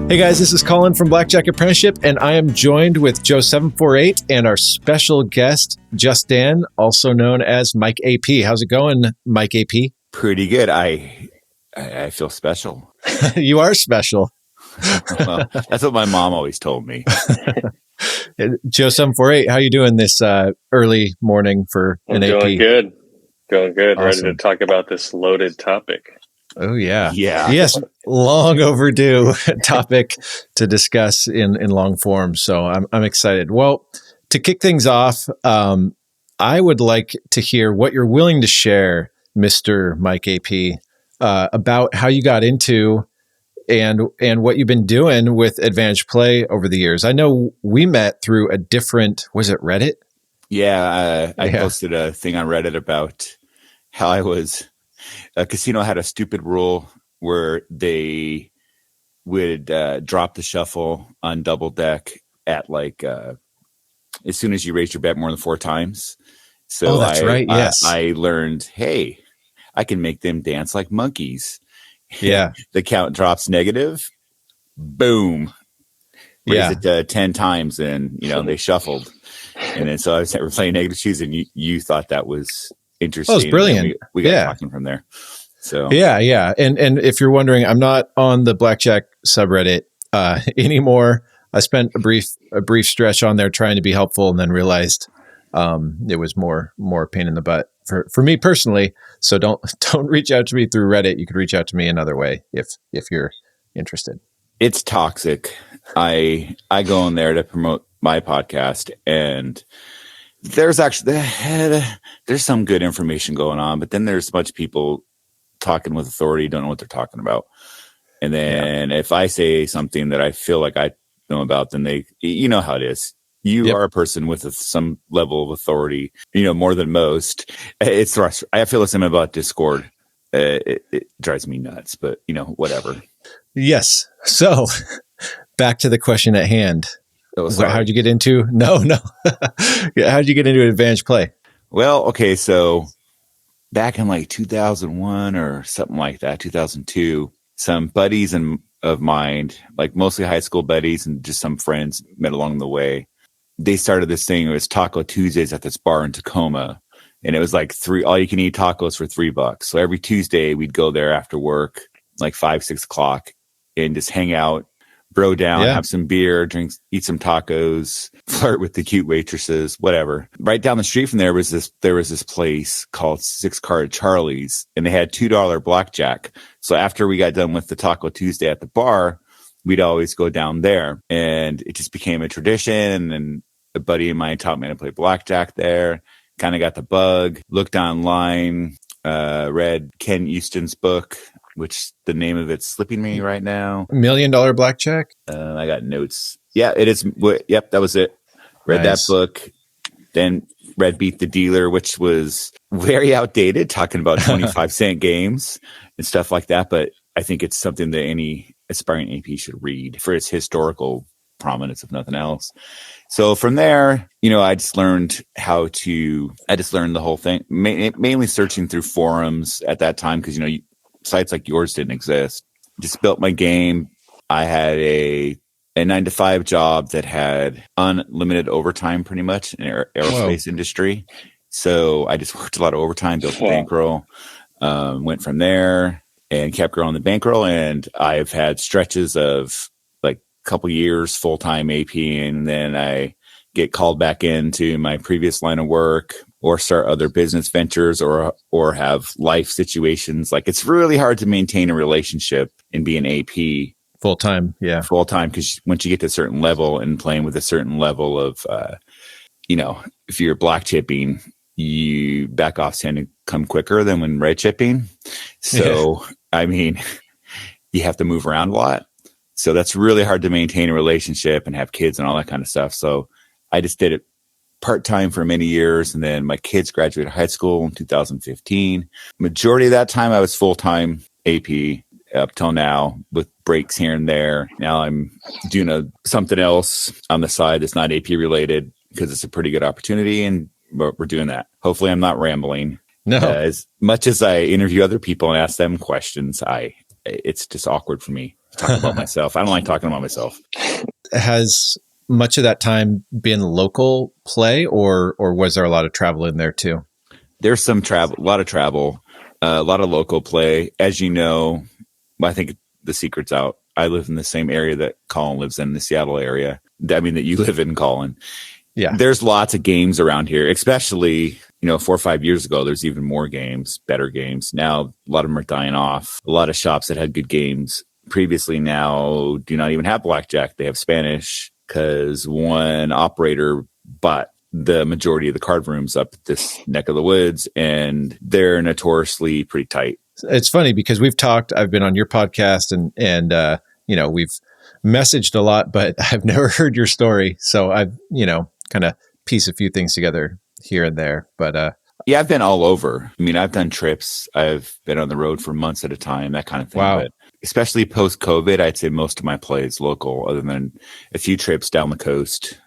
Hey guys, this is Colin from Blackjack Apprenticeship, and I am joined with Joe748 and our special guest, Justin, also known as Mike AP. How's it going, Mike AP? Pretty good. I feel special. You are special. Well, that's what my mom always told me. Joe748, how you doing this early morning for an AP? Doing good. Awesome. Ready to talk about this loaded topic. Oh, yeah. Yeah. Yes, long overdue topic to discuss in long form. So I'm excited. Well, to kick things off, I would like to hear what you're willing to share, Mr. Mike AP, about how you got into and what you've been doing with Advantage Play over the years. I know we met through a different, was it Reddit? Yeah. I posted a thing on Reddit about how a casino had a stupid rule where they would drop the shuffle on double deck at as soon as you raise your bet more than 4 times. So that's right. Yes. I learned, hey, I can make them dance like monkeys. Yeah. The count drops negative. Boom. Raise it 10 times and, they shuffled. And then so I was playing negative shoes and you thought that was interesting. Oh, it's brilliant. We got talking from there. So yeah. And if you're wondering, I'm not on the Blackjack subreddit anymore. I spent a brief stretch on there trying to be helpful, and then realized it was more pain in the butt for me personally. So don't reach out to me through Reddit. You could reach out to me another way if you're interested. It's toxic. I go in there to promote my podcast, and there's some good information going on, but then there's a bunch of people talking with authority, don't know what they're talking about. And then if I say something that I feel like I know about, then you know how it is. You are a person with some level of authority, more than most. It's I feel the same about Discord. It drives me nuts, but whatever. Yes. So back to the question at hand. Oh, how'd you get into? No. How'd you get into Advantage Play? Well, okay. So back in 2001 or something like that, 2002, some buddies of mine, mostly high school buddies and just some friends met along the way. They started this thing. It was Taco Tuesdays at this bar in Tacoma. And it was all you can eat tacos for $3. So every Tuesday we'd go there after work, 5, 6 o'clock, and just hang out, bro down, have some beer, drinks, eat some tacos, flirt with the cute waitresses, whatever. Right down the street from there was this place called 6 Card Charlie's, and they had $2 blackjack. So after we got done with the Taco Tuesday at the bar, we'd always go down there, and it just became a tradition. And a buddy of mine taught me how to play blackjack there. Kind of got the bug, looked online, read Ken Euston's book, which the name of it's slipping me right now. $1 Million Blackjack? I got notes. Yeah, it is. Yep, that was it. Read that book. Then read Beat the Dealer, which was very outdated, talking about 25-cent games and stuff like that. But I think it's something that any aspiring AP should read for its historical prominence, if nothing else. So from there, I just learned the whole thing, mainly searching through forums at that time, because, sites like yours didn't exist. Just built my game. I had a 9-to-5 job that had unlimited overtime, pretty much, in aerospace industry. So I just worked a lot of overtime, built a bankroll, went from there and kept growing the bankroll. And I've had stretches of a couple years full-time AP, and then I get called back into my previous line of work, or start other business ventures, or have life situations. It's really hard to maintain a relationship and be an AP full time. Yeah. Full time. Because once you get to a certain level and playing with a certain level of, if you're black chipping, you back offs tend to come quicker than when red chipping. So, you have to move around a lot. So that's really hard to maintain a relationship and have kids and all that kind of stuff. So I just did it part-time for many years. And then my kids graduated high school in 2015. Majority of that time I was full-time AP up till now, with breaks here and there. Now I'm doing something else on the side that's not AP related, because it's a pretty good opportunity, and we're doing that. Hopefully I'm not rambling. No. As much as I interview other people and ask them questions, I it's just awkward for me to talk about myself. I don't like talking about myself. Has much of that time been local play, or was there a lot of travel in there too? There's some travel, a lot of travel, a lot of local play. As you know, I think the secret's out. I live in the same area that Colin lives in, the Seattle area. I mean, that you live in, Colin. Yeah. There's lots of games around here, especially, 4 or 5 years ago, there's even more games, better games. Now, a lot of them are dying off. A lot of shops that had good games previously now do not even have blackjack. They have Spanish because one operator bought the majority of the card rooms up this neck of the woods, and they're notoriously pretty tight. It's funny because I've been on your podcast and we've messaged a lot, but I've never heard your story. So I've, kind of piece a few things together here and there, but yeah, I've been all over. I mean, I've done trips. I've been on the road for months at a time, that kind of thing. Wow. But especially post-COVID, I'd say most of my play is local, other than a few trips down the coast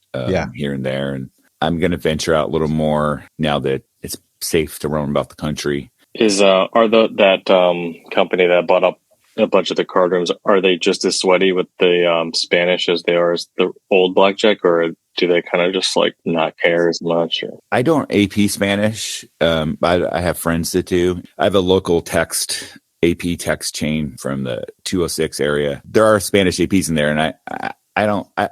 here and there. And I'm going to venture out a little more now that it's safe to roam about the country. That company that bought up a bunch of the card rooms, are they just as sweaty with the Spanish as they are as the old blackjack, or do they kind of just like not care as much? Or? I don't AP Spanish. I have friends that do. I have a local AP text chain from the 206 area. There are Spanish APs in there, and I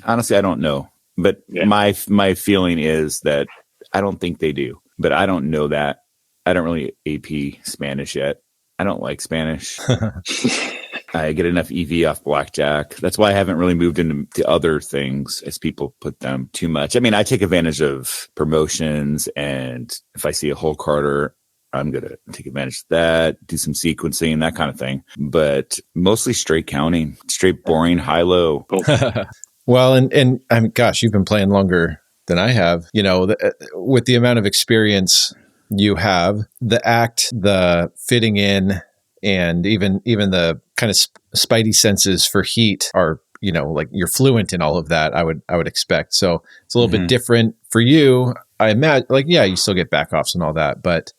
honestly don't know. But my feeling is that I don't think they do. But I don't know that. I don't really AP Spanish yet. I don't like Spanish. I get enough EV off blackjack. That's why I haven't really moved into the other things as people put them too much. I mean, I take advantage of promotions, and if I see a whole carder, I'm going to take advantage of that, do some sequencing, that kind of thing. But mostly straight counting, straight boring, high-low. Well, and I mean, gosh, you've been playing longer than I have. With the amount of experience you have, the act, the fitting in, and even the kind of spidey senses for heat are, like you're fluent in all of that. I would expect. So it's a little bit different for you. I imagine, you still get back offs and all that, but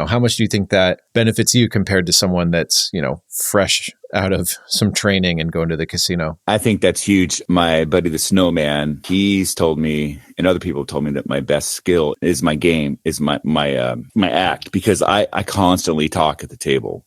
how much do you think that benefits you compared to someone that's, fresh out of some training and going to the casino? I think that's huge. My buddy, the Snowman, he's told me, and other people have told me, that my best skill is my game, is my act, because I constantly talk at the table.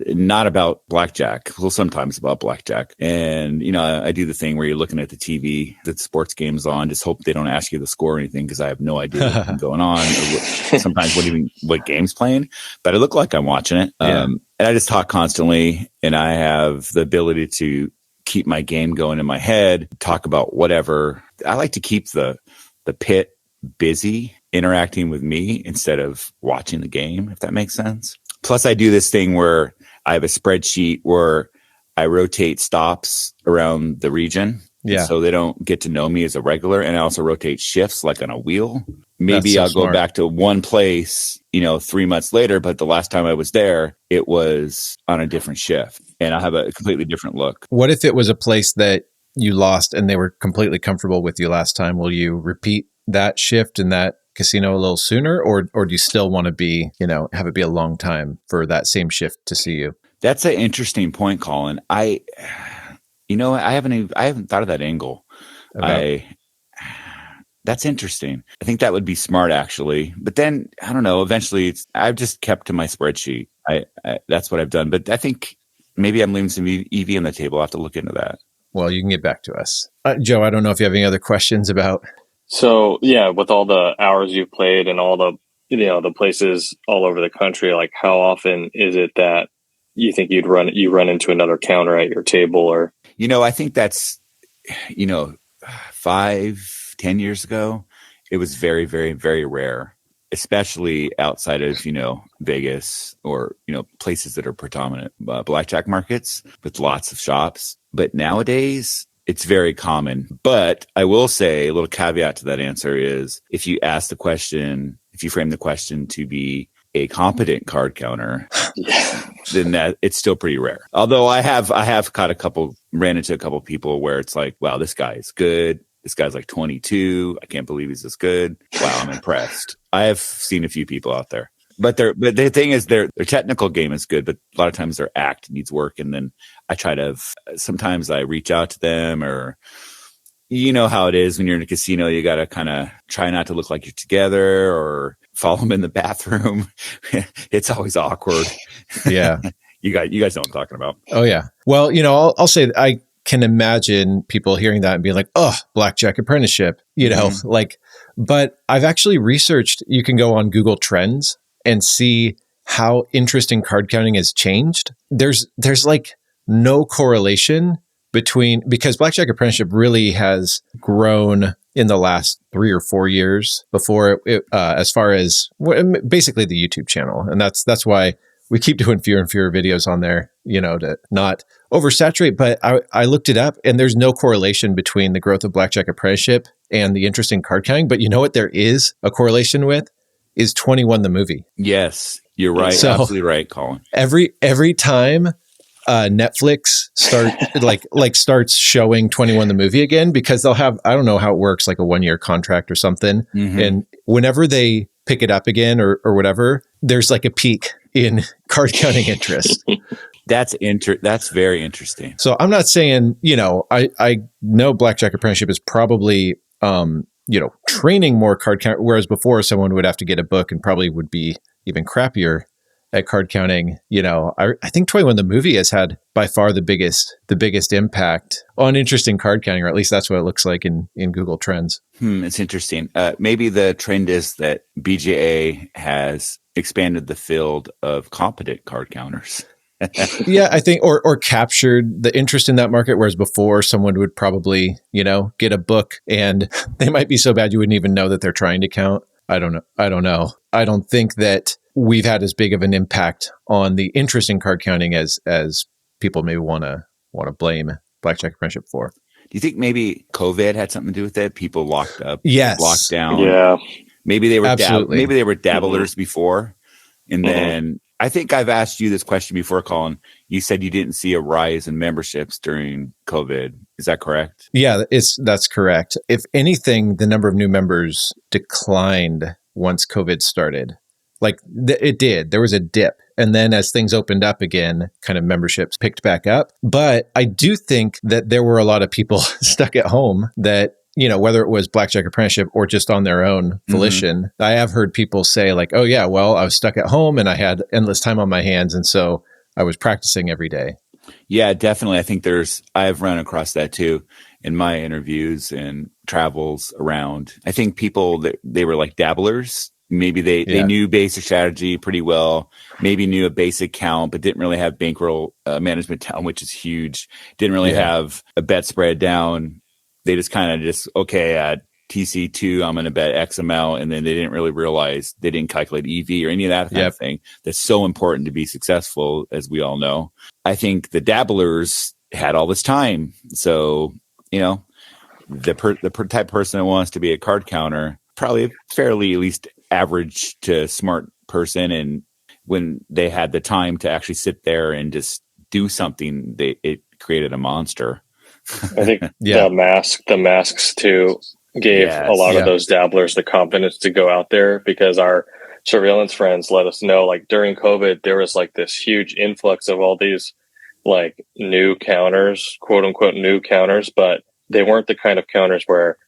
Not about blackjack. Well, sometimes about blackjack. And, I do the thing where you're looking at the TV, the sports game's on, just hope they don't ask you the score or anything, because I have no idea what's going on. Or sometimes what game's playing, but I look like I'm watching it. And I just talk constantly, and I have the ability to keep my game going in my head, talk about whatever. I like to keep the pit busy, interacting with me instead of watching the game, if that makes sense. Plus, I do this thing where I have a spreadsheet where I rotate stops around the region. Yeah. So they don't get to know me as a regular. And I also rotate shifts like on a wheel. Maybe I'll go back to one place, 3 months later, but the last time I was there, it was on a different shift, and I'll have a completely different look. What if it was a place that you lost and they were completely comfortable with you last time? Will you repeat that shift in that casino a little sooner, or do you still want to be, have it be a long time for that same shift to see you? That's an interesting point, Colin. I haven't thought of that angle. That's interesting. I think that would be smart, actually. But then I don't know. Eventually, I've just kept to my spreadsheet. That's what I've done. But I think maybe I'm leaving some EV on the table. I'll have to look into that. Well, you can get back to us, Joe. I don't know if you have any other questions about. So with all the hours you've played and all the the places all over the country, like how often is it that you think you run into another counter at your table? Or I think that's 5-10 years ago, it was very, very, very rare, especially outside of Vegas or places that are predominant blackjack markets with lots of shops. But nowadays, it's very common. But I will say a little caveat to that answer is if you frame the question to be a competent card counter, then that it's still pretty rare. Although I have ran into a couple people where it's like, wow, this guy is good. This guy's like 22. I can't believe he's this good. Wow, I'm impressed. I have seen a few people out there. But the thing is, their technical game is good, but a lot of times their act needs work. And then I try to, sometimes I reach out to them, or you know how it is when you're in a casino, you got to kind of try not to look like you're together or follow them in the bathroom. It's always awkward. Yeah. You guys know what I'm talking about. Oh yeah. Well, I'll say that I can imagine people hearing that and being like, oh, Blackjack Apprenticeship, but I've actually researched, you can go on Google Trends and see how interesting card counting has changed. There's like no correlation because Blackjack Apprenticeship really has grown in the last 3 or 4 years before it as far as basically the YouTube channel. And that's why we keep doing fewer and fewer videos on there, to not oversaturate. But I looked it up, and there's no correlation between the growth of Blackjack Apprenticeship and the interest in card counting. But you know what there is a correlation with is 21 the movie. Yes, you're right. So absolutely right, Colin. Every time Netflix starts showing 21 the movie again, because they'll have, I don't know how it works, like a 1-year contract or something. Mm-hmm. And whenever they pick it up again or whatever, there's like a peak in card counting interest. That's very interesting. So I'm not saying, I know Blackjack Apprenticeship is probably, training more card count, whereas before someone would have to get a book and probably would be even crappier at card counting. I think 21 the movie has had by far the biggest impact on interesting card counting, or at least that's what it looks like in Google Trends. It's interesting. Maybe the trend is that BJA has expanded the field of competent card counters. Yeah, I think, or captured the interest in that market, whereas before someone would probably, get a book and they might be so bad you wouldn't even know that they're trying to count. I don't know. I don't think that we've had as big of an impact on the interest in card counting as people maybe want to blame Blackjack Apprenticeship for. Do you think maybe COVID had something to do with it? People locked up, yes, locked down. Yeah, maybe they were dabblers Mm-hmm. before, and then I think I've asked you this question before, Colin. You said you didn't see a rise in memberships during COVID. Is that correct? Yeah, that's correct. If anything, the number of new members declined once COVID started. It did. There was a dip. And then as things opened up again, kind of memberships picked back up. But I do think that there were a lot of people stuck at home that, whether it was Blackjack Apprenticeship or just on their own volition. Mm-hmm. I have heard people say like, oh yeah, well, I was stuck at home and I had endless time on my hands. And so I was practicing every day. Yeah, definitely. I think I've run across that too in my interviews and travels around. I think people, they were like dabblers. Maybe they knew basic strategy pretty well, maybe knew a basic count, but didn't really have bankroll management down, which is huge. Didn't really have a bet spread down. They just kind of okay, at TC2, I'm going to bet X amount. And then they didn't really realize, they didn't calculate EV or any of that kind of thing. That's so important to be successful, as we all know. I think the dabblers had all this time. So, the type of person that wants to be a card counter, probably a fairly at least average to smart person. And when they had the time to actually sit there and just do something, it created a monster. I think the masks too gave a lot of those dabblers the confidence to go out there, because our surveillance friends let us know, like during COVID, there was like this huge influx of all these like new counters, quote unquote new counters, but they weren't the kind of counters where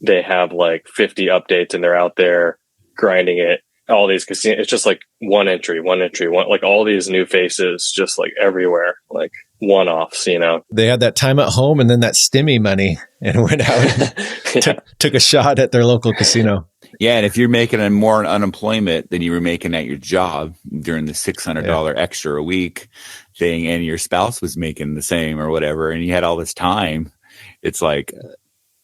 they have like 50 updates and they're out there grinding it. All these casinos, it's just like one entry, like all these new faces just like everywhere, like one-offs, They had that time at home and then that stimmy money and went out and took a shot at their local casino. Yeah, and if you're making more in unemployment than you were making at your job during the $600 extra a week thing, and your spouse was making the same or whatever, and you had all this time, it's like,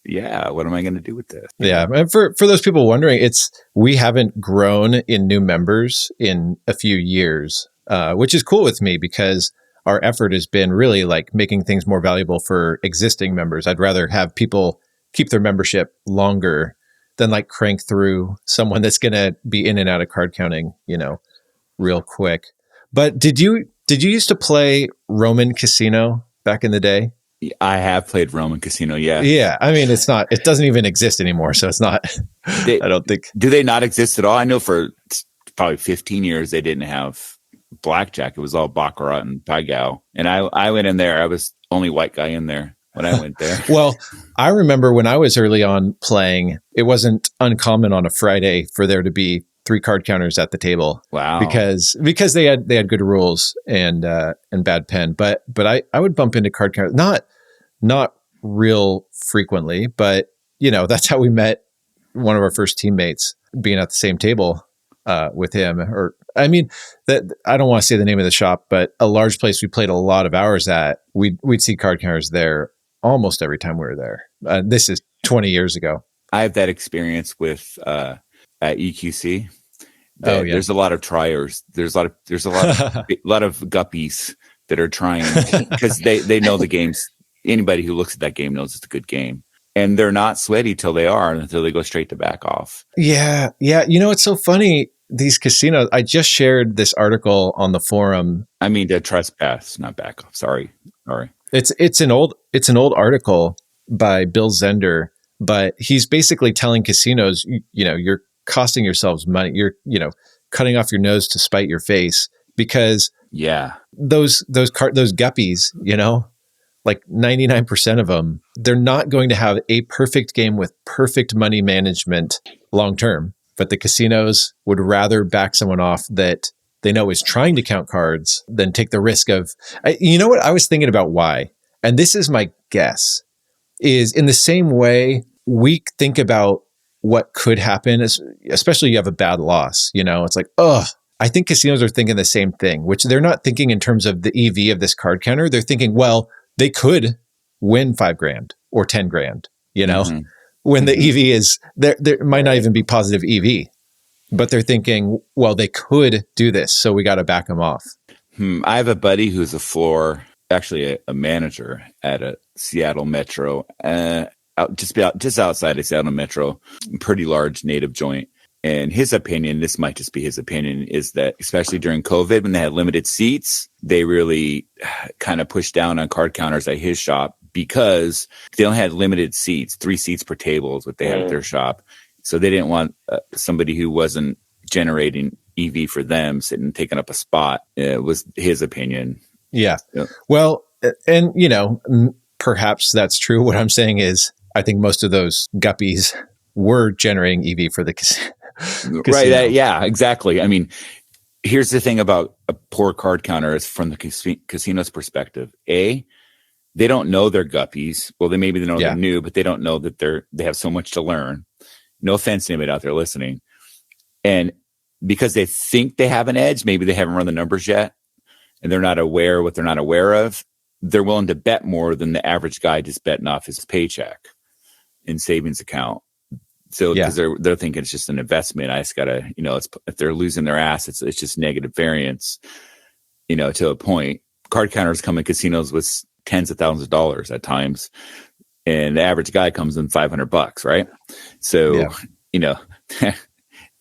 what am I going to do with this? Yeah. And for those people wondering, we haven't grown in new members in a few years, which is cool with me, because our effort has been really like making things more valuable for existing members. I'd rather have people keep their membership longer than like crank through someone that's going to be in and out of card counting, real quick. But did you used to play Roman Casino back in the day? I have played Roman Casino, yeah. Yeah, I mean, it doesn't even exist anymore, so it's not, I don't think. Do they not exist at all? I know for probably 15 years, they didn't have blackjack. It was all baccarat and paigao. And I went in there. I was only white guy in there when I went there. Well, I remember when I was early on playing, it wasn't uncommon on a Friday for there to be 3 card counters at the table. Wow. Because they had good rules and bad pen. But I would bump into card counters, not real frequently, but that's how we met one of our first teammates, being at the same table with him. Or I mean, that I don't want to say the name of the shop, but a large place we played a lot of hours at. We'd see card counters there almost every time we were there. This is 20 years ago. I have that experience with at EQC. There's a lot of triers. There's a lot of guppies that are trying because they know the games. Anybody who looks at that game knows it's a good game, and they're not sweaty till they go straight to back off. Yeah. It's so funny. These casinos. I just shared this article on the forum. I mean, to trespass, not back off. Sorry. It's an old article by Bill Zender, but he's basically telling casinos, you're costing yourselves money. You're, cutting off your nose to spite your face, because those guppies, like 99% of them, they're not going to have a perfect game with perfect money management long term. But the casinos would rather back someone off that they know is trying to count cards than take the risk of, what I was thinking about why. And this is my guess, is in the same way we think about what could happen, especially you have a bad loss, it's like, I think casinos are thinking the same thing, which they're not thinking in terms of the EV of this card counter. They're thinking, well, they could win $5,000 or $10,000, mm-hmm. when the EV is there might not even be positive EV, but they're thinking, well, they could do this, so we got to back them off. I have a buddy who's actually a manager at a Seattle Metro, just outside of Seattle Metro, pretty large native joint. And his opinion, this might just be his opinion, is that especially during COVID, when they had limited seats, they really kind of pushed down on card counters at his shop because they only had limited seats, 3 seats per table is what they had at their shop. So they didn't want somebody who wasn't generating EV for them sitting, taking up a spot. It was his opinion. Yeah. Well, and, perhaps that's true. What I'm saying is, I think most of those guppies were generating EV for the casino. Right. Yeah, exactly. I mean, here's the thing about a poor card counter is from the casino's perspective. They don't know they're guppies. Well, they know they're new, but they don't know that they have so much to learn. No offense to anybody out there listening. And because they think they have an edge, maybe they haven't run the numbers yet, and they're not aware of what they're not aware of. They're willing to bet more than the average guy just betting off his paycheck in savings account. So because they're thinking it's just an investment. I just gotta, if they're losing their ass, it's just negative variance, to a point. Card counters come in casinos with tens of thousands of dollars at times, and the average guy comes in $500, right? So,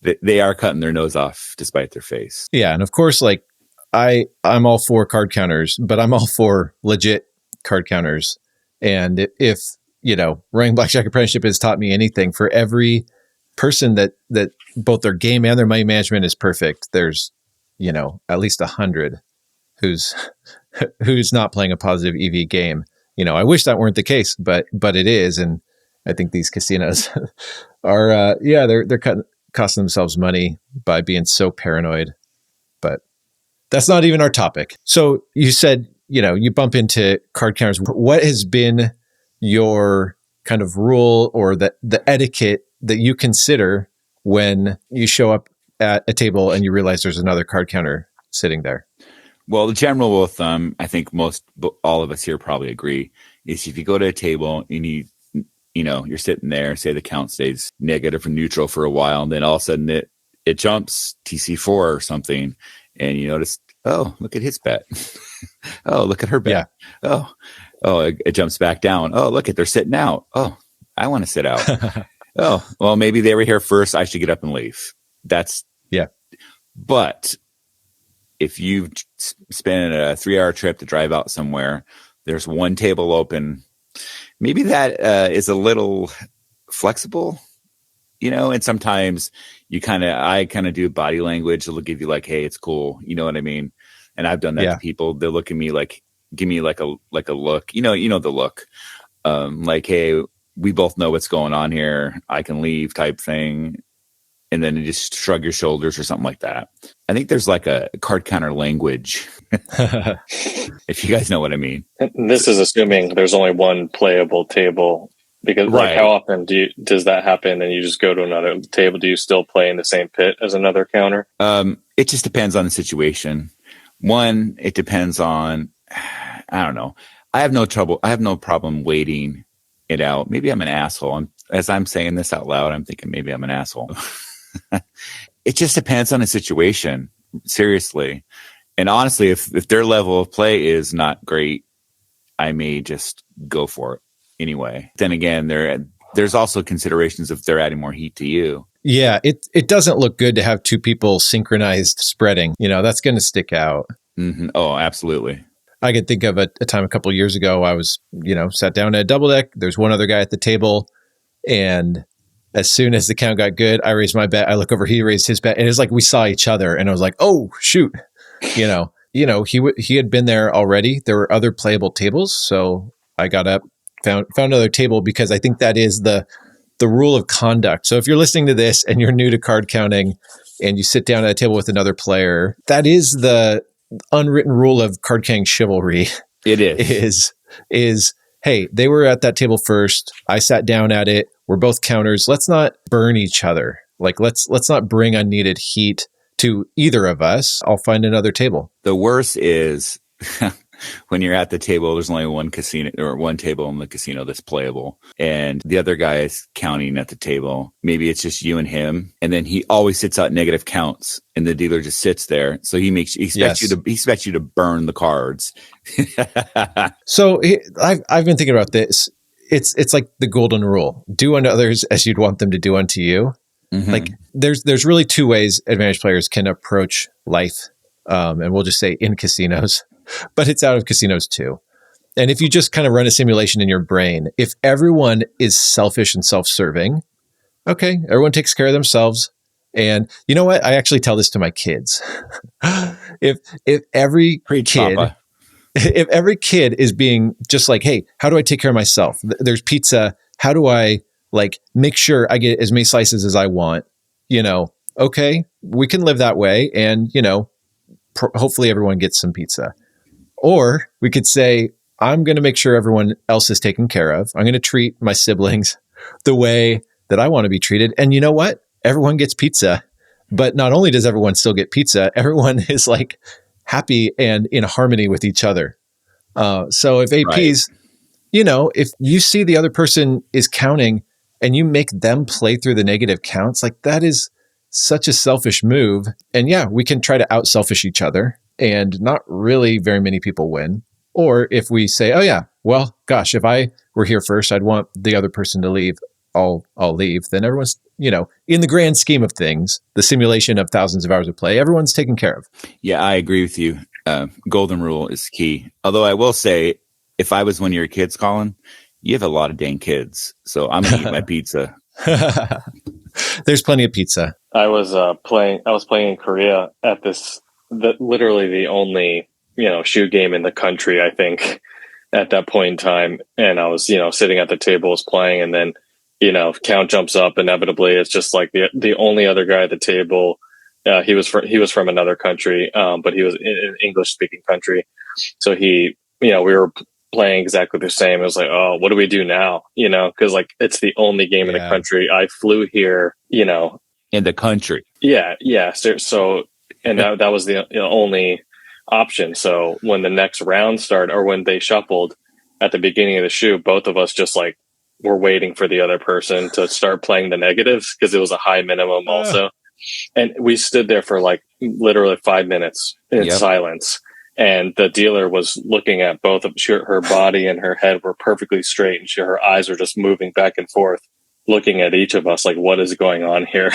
they are cutting their nose off despite their face. Yeah. And of course, like I'm all for card counters, but I'm all for legit card counters. And if running Blackjack Apprenticeship has taught me anything, for every person that both their game and their money management is perfect, there's, at least 100 who's not playing a positive EV game. I wish that weren't the case, but it is. And I think these casinos are, they're costing themselves money by being so paranoid, but that's not even our topic. So you said, you bump into card counters. What has been your kind of rule or the etiquette that you consider when you show up at a table and you realize there's another card counter sitting there? Well, the general rule of thumb, I think all of us here probably agree, is if you go to a table and you're sitting there, say the count stays negative or neutral for a while, and then all of a sudden it jumps TC4 or something, and you notice, oh, look at his bet. Oh, look at her bet. Yeah. Oh, it jumps back down. Oh, look at, they're sitting out. Oh, I want to sit out. Oh, well, maybe they were here first. I should get up and leave. But if you spend a 3-hour trip to drive out somewhere, there's one table open. Maybe that is a little flexible. and sometimes I kind of do body language. It'll give you like, hey, it's cool. You know what I mean? And I've done that to people. They'll look at me like, give me like a look, the look, like, hey, we both know what's going on here. I can leave type thing. And then you just shrug your shoulders or something like that. I think there's like a card counter language, if you guys know what I mean. This is assuming there's only one playable table, because like how often does that happen and you just go to another table? Do you still play in the same pit as another counter? It just depends on the situation. One, it depends on, I don't know. I have no problem waiting it out. Maybe I'm an asshole. As I'm saying this out loud, I'm thinking maybe I'm an asshole. It just depends on the situation, seriously. And honestly, if their level of play is not great, I may just go for it anyway. Then again, there's also considerations if they're adding more heat to you. Yeah, it doesn't look good to have two people synchronized spreading. That's going to stick out. Mm-hmm. Oh, absolutely. I could think of a time a couple of years ago. I was, sat down at a double deck. There's one other guy at the table, and as soon as the count got good, I raised my bet. I look over, he raised his bet, and it's like we saw each other, and I was like, "Oh shoot!" He had been there already. There were other playable tables, so I got up, found another table, because I think that is the rule of conduct. So if you're listening to this and you're new to card counting, and you sit down at a table with another player, that is the unwritten rule of card counting chivalry. It is hey, they were at that table first. I sat down at it. We're both counters. Let's not burn each other. Like let's not bring unneeded heat to either of us. I'll find another table. The worst is when you're at the table, there's only one casino or one table in the casino that's playable, and the other guy is counting at the table. Maybe it's just you and him, and then he always sits out negative counts, and the dealer just sits there. So he expects you to burn the cards. So I've been thinking about this. It's like the golden rule: do unto others as you'd want them to do unto you. Mm-hmm. Like there's really two ways advantage players can approach life, and we'll just say in casinos. But it's out of casinos too. And if you just kind of run a simulation in your brain, if everyone is selfish and self-serving, okay, everyone takes care of themselves. And you know what? I actually tell this to my kids. If every kid is being just like, hey, how do I take care of myself? There's pizza. How do I make sure I get as many slices as I want? Okay, we can live that way. And, hopefully everyone gets some pizza. Or we could say, I'm going to make sure everyone else is taken care of. I'm going to treat my siblings the way that I want to be treated. And you know what? Everyone gets pizza. But not only does everyone still get pizza, everyone is happy and in harmony with each other. So if APs, if you see the other person is counting and you make them play through the negative counts, that is such a selfish move. And yeah, we can try to out-selfish each other. And not really very many people win. Or if we say, oh yeah, well, gosh, if I were here first, I'd want the other person to leave. I'll leave. Then everyone's, in the grand scheme of things, the simulation of thousands of hours of play, everyone's taken care of. Yeah, I agree with you. Golden rule is key. Although I will say, if I was one of your kids, Colin, you have a lot of dang kids. So I'm going to eat my pizza. There's plenty of pizza. I was playing in Korea at literally the only, shoe game in the country, I think, at that point in time. And I was, sitting at the table, was playing, and then, count jumps up. Inevitably, it's just like the only other guy at the table. He was from another country, but he was in an English speaking country. So we were playing exactly the same. It was like, oh, what do we do now? Because it's the only game in the country. I flew here, in the country. Yeah. So. And that was the only option. So when the next round started, or when they shuffled at the beginning of the shoe, both of us just were waiting for the other person to start playing the negatives, because it was a high minimum also. And we stood there for literally 5 minutes in silence. And the dealer was looking at both of her body and her head were perfectly straight, and her eyes were just moving back and forth, looking at each of us what is going on here?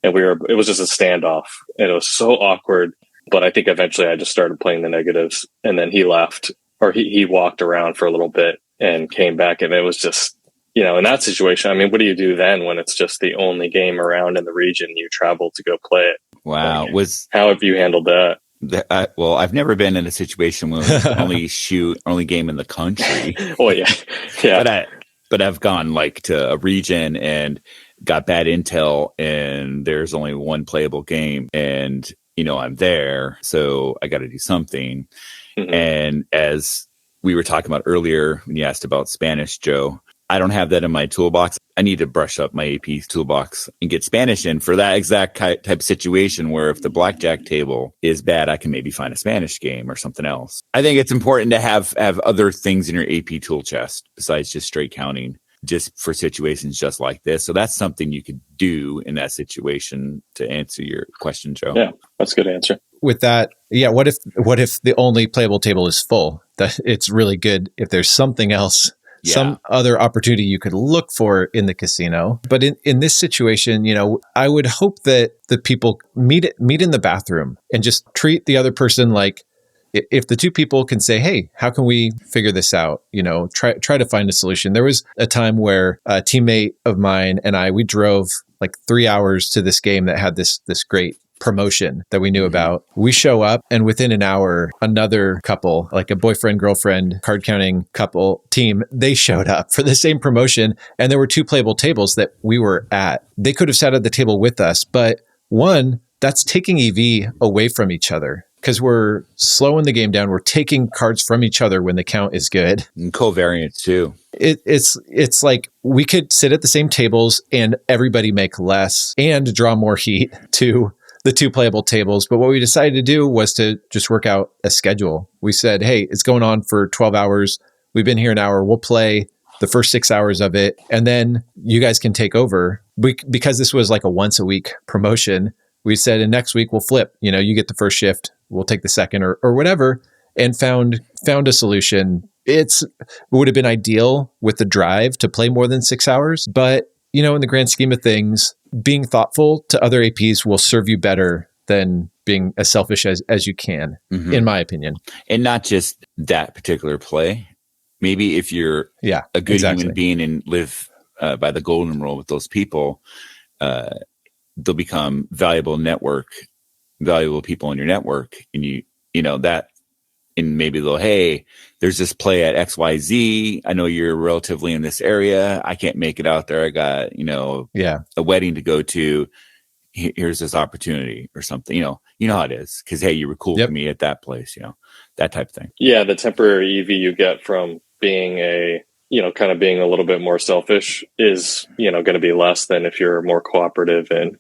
And it was just a standoff, and it was so awkward. But I think eventually I just started playing the negatives, and then he left, or he walked around for a little bit and came back, and it was just, in that situation, I mean, what do you do then when it's just the only game around in the region you travel to go play it? Wow. Like, how have you handled that? Well, I've never been in a situation where it's the only game in the country. Oh yeah. Yeah. But I've gone like to a region and got bad intel and there's only one playable game and, I'm there. So I got to do something. Mm-hmm. And as we were talking about earlier, when you asked about Spanish, Joe, I don't have that in my toolbox. I need to brush up my AP toolbox and get Spanish in for that exact type of situation where if the blackjack table is bad, I can maybe find a Spanish game or something else. I think it's important to have other things in your AP tool chest besides just straight counting, just for situations just like this. So that's something you could do in that situation to answer your question, Joe. Yeah, that's a good answer. With that, yeah, what if the only playable table is full? That it's really good if there's something else. Yeah. Some other opportunity you could look for in the casino. But in this situation, I would hope that the people meet in the bathroom and just treat the other person like, if the two people can say, hey, how can we figure this out? Try to find a solution. There was a time where a teammate of mine and we drove like 3 hours to this game that had this great promotion that we knew about. We show up and within an hour, another couple, like a boyfriend, girlfriend, card counting couple team, they showed up for the same promotion. And there were 2 playable tables that we were at. They could have sat at the table with us, but one, that's taking EV away from each other because we're slowing the game down. We're taking cards from each other when the count is good. And covariance too. It's like we could sit at the same tables and everybody make less and draw more heat to the 2 playable tables. But what we decided to do was to just work out a schedule. We said, hey, it's going on for 12 hours. We've been here an hour. We'll play the first 6 hours of it. And then you guys can take over. Because this was like a once a week promotion, we said, and next week we'll flip. You get the first shift. We'll take the second or whatever. And found a solution. It would have been ideal with the drive to play more than 6 hours. But, in the grand scheme of things, being thoughtful to other APs will serve you better than being as selfish as you can, in my opinion. And not just that particular play. Maybe if you're a good human being and live by the golden rule with those people, they'll become valuable people in your network. And that, and maybe they'll, hey, there's this play at XYZ. I know you're relatively in this area. I can't make it out there. I got, a wedding to go to. Here's this opportunity or something. You know how it is. Because, hey, you were cool to me at that place, that type of thing. Yeah, the temporary EV you get from being kind of being a little bit more selfish is, going to be less than if you're more cooperative and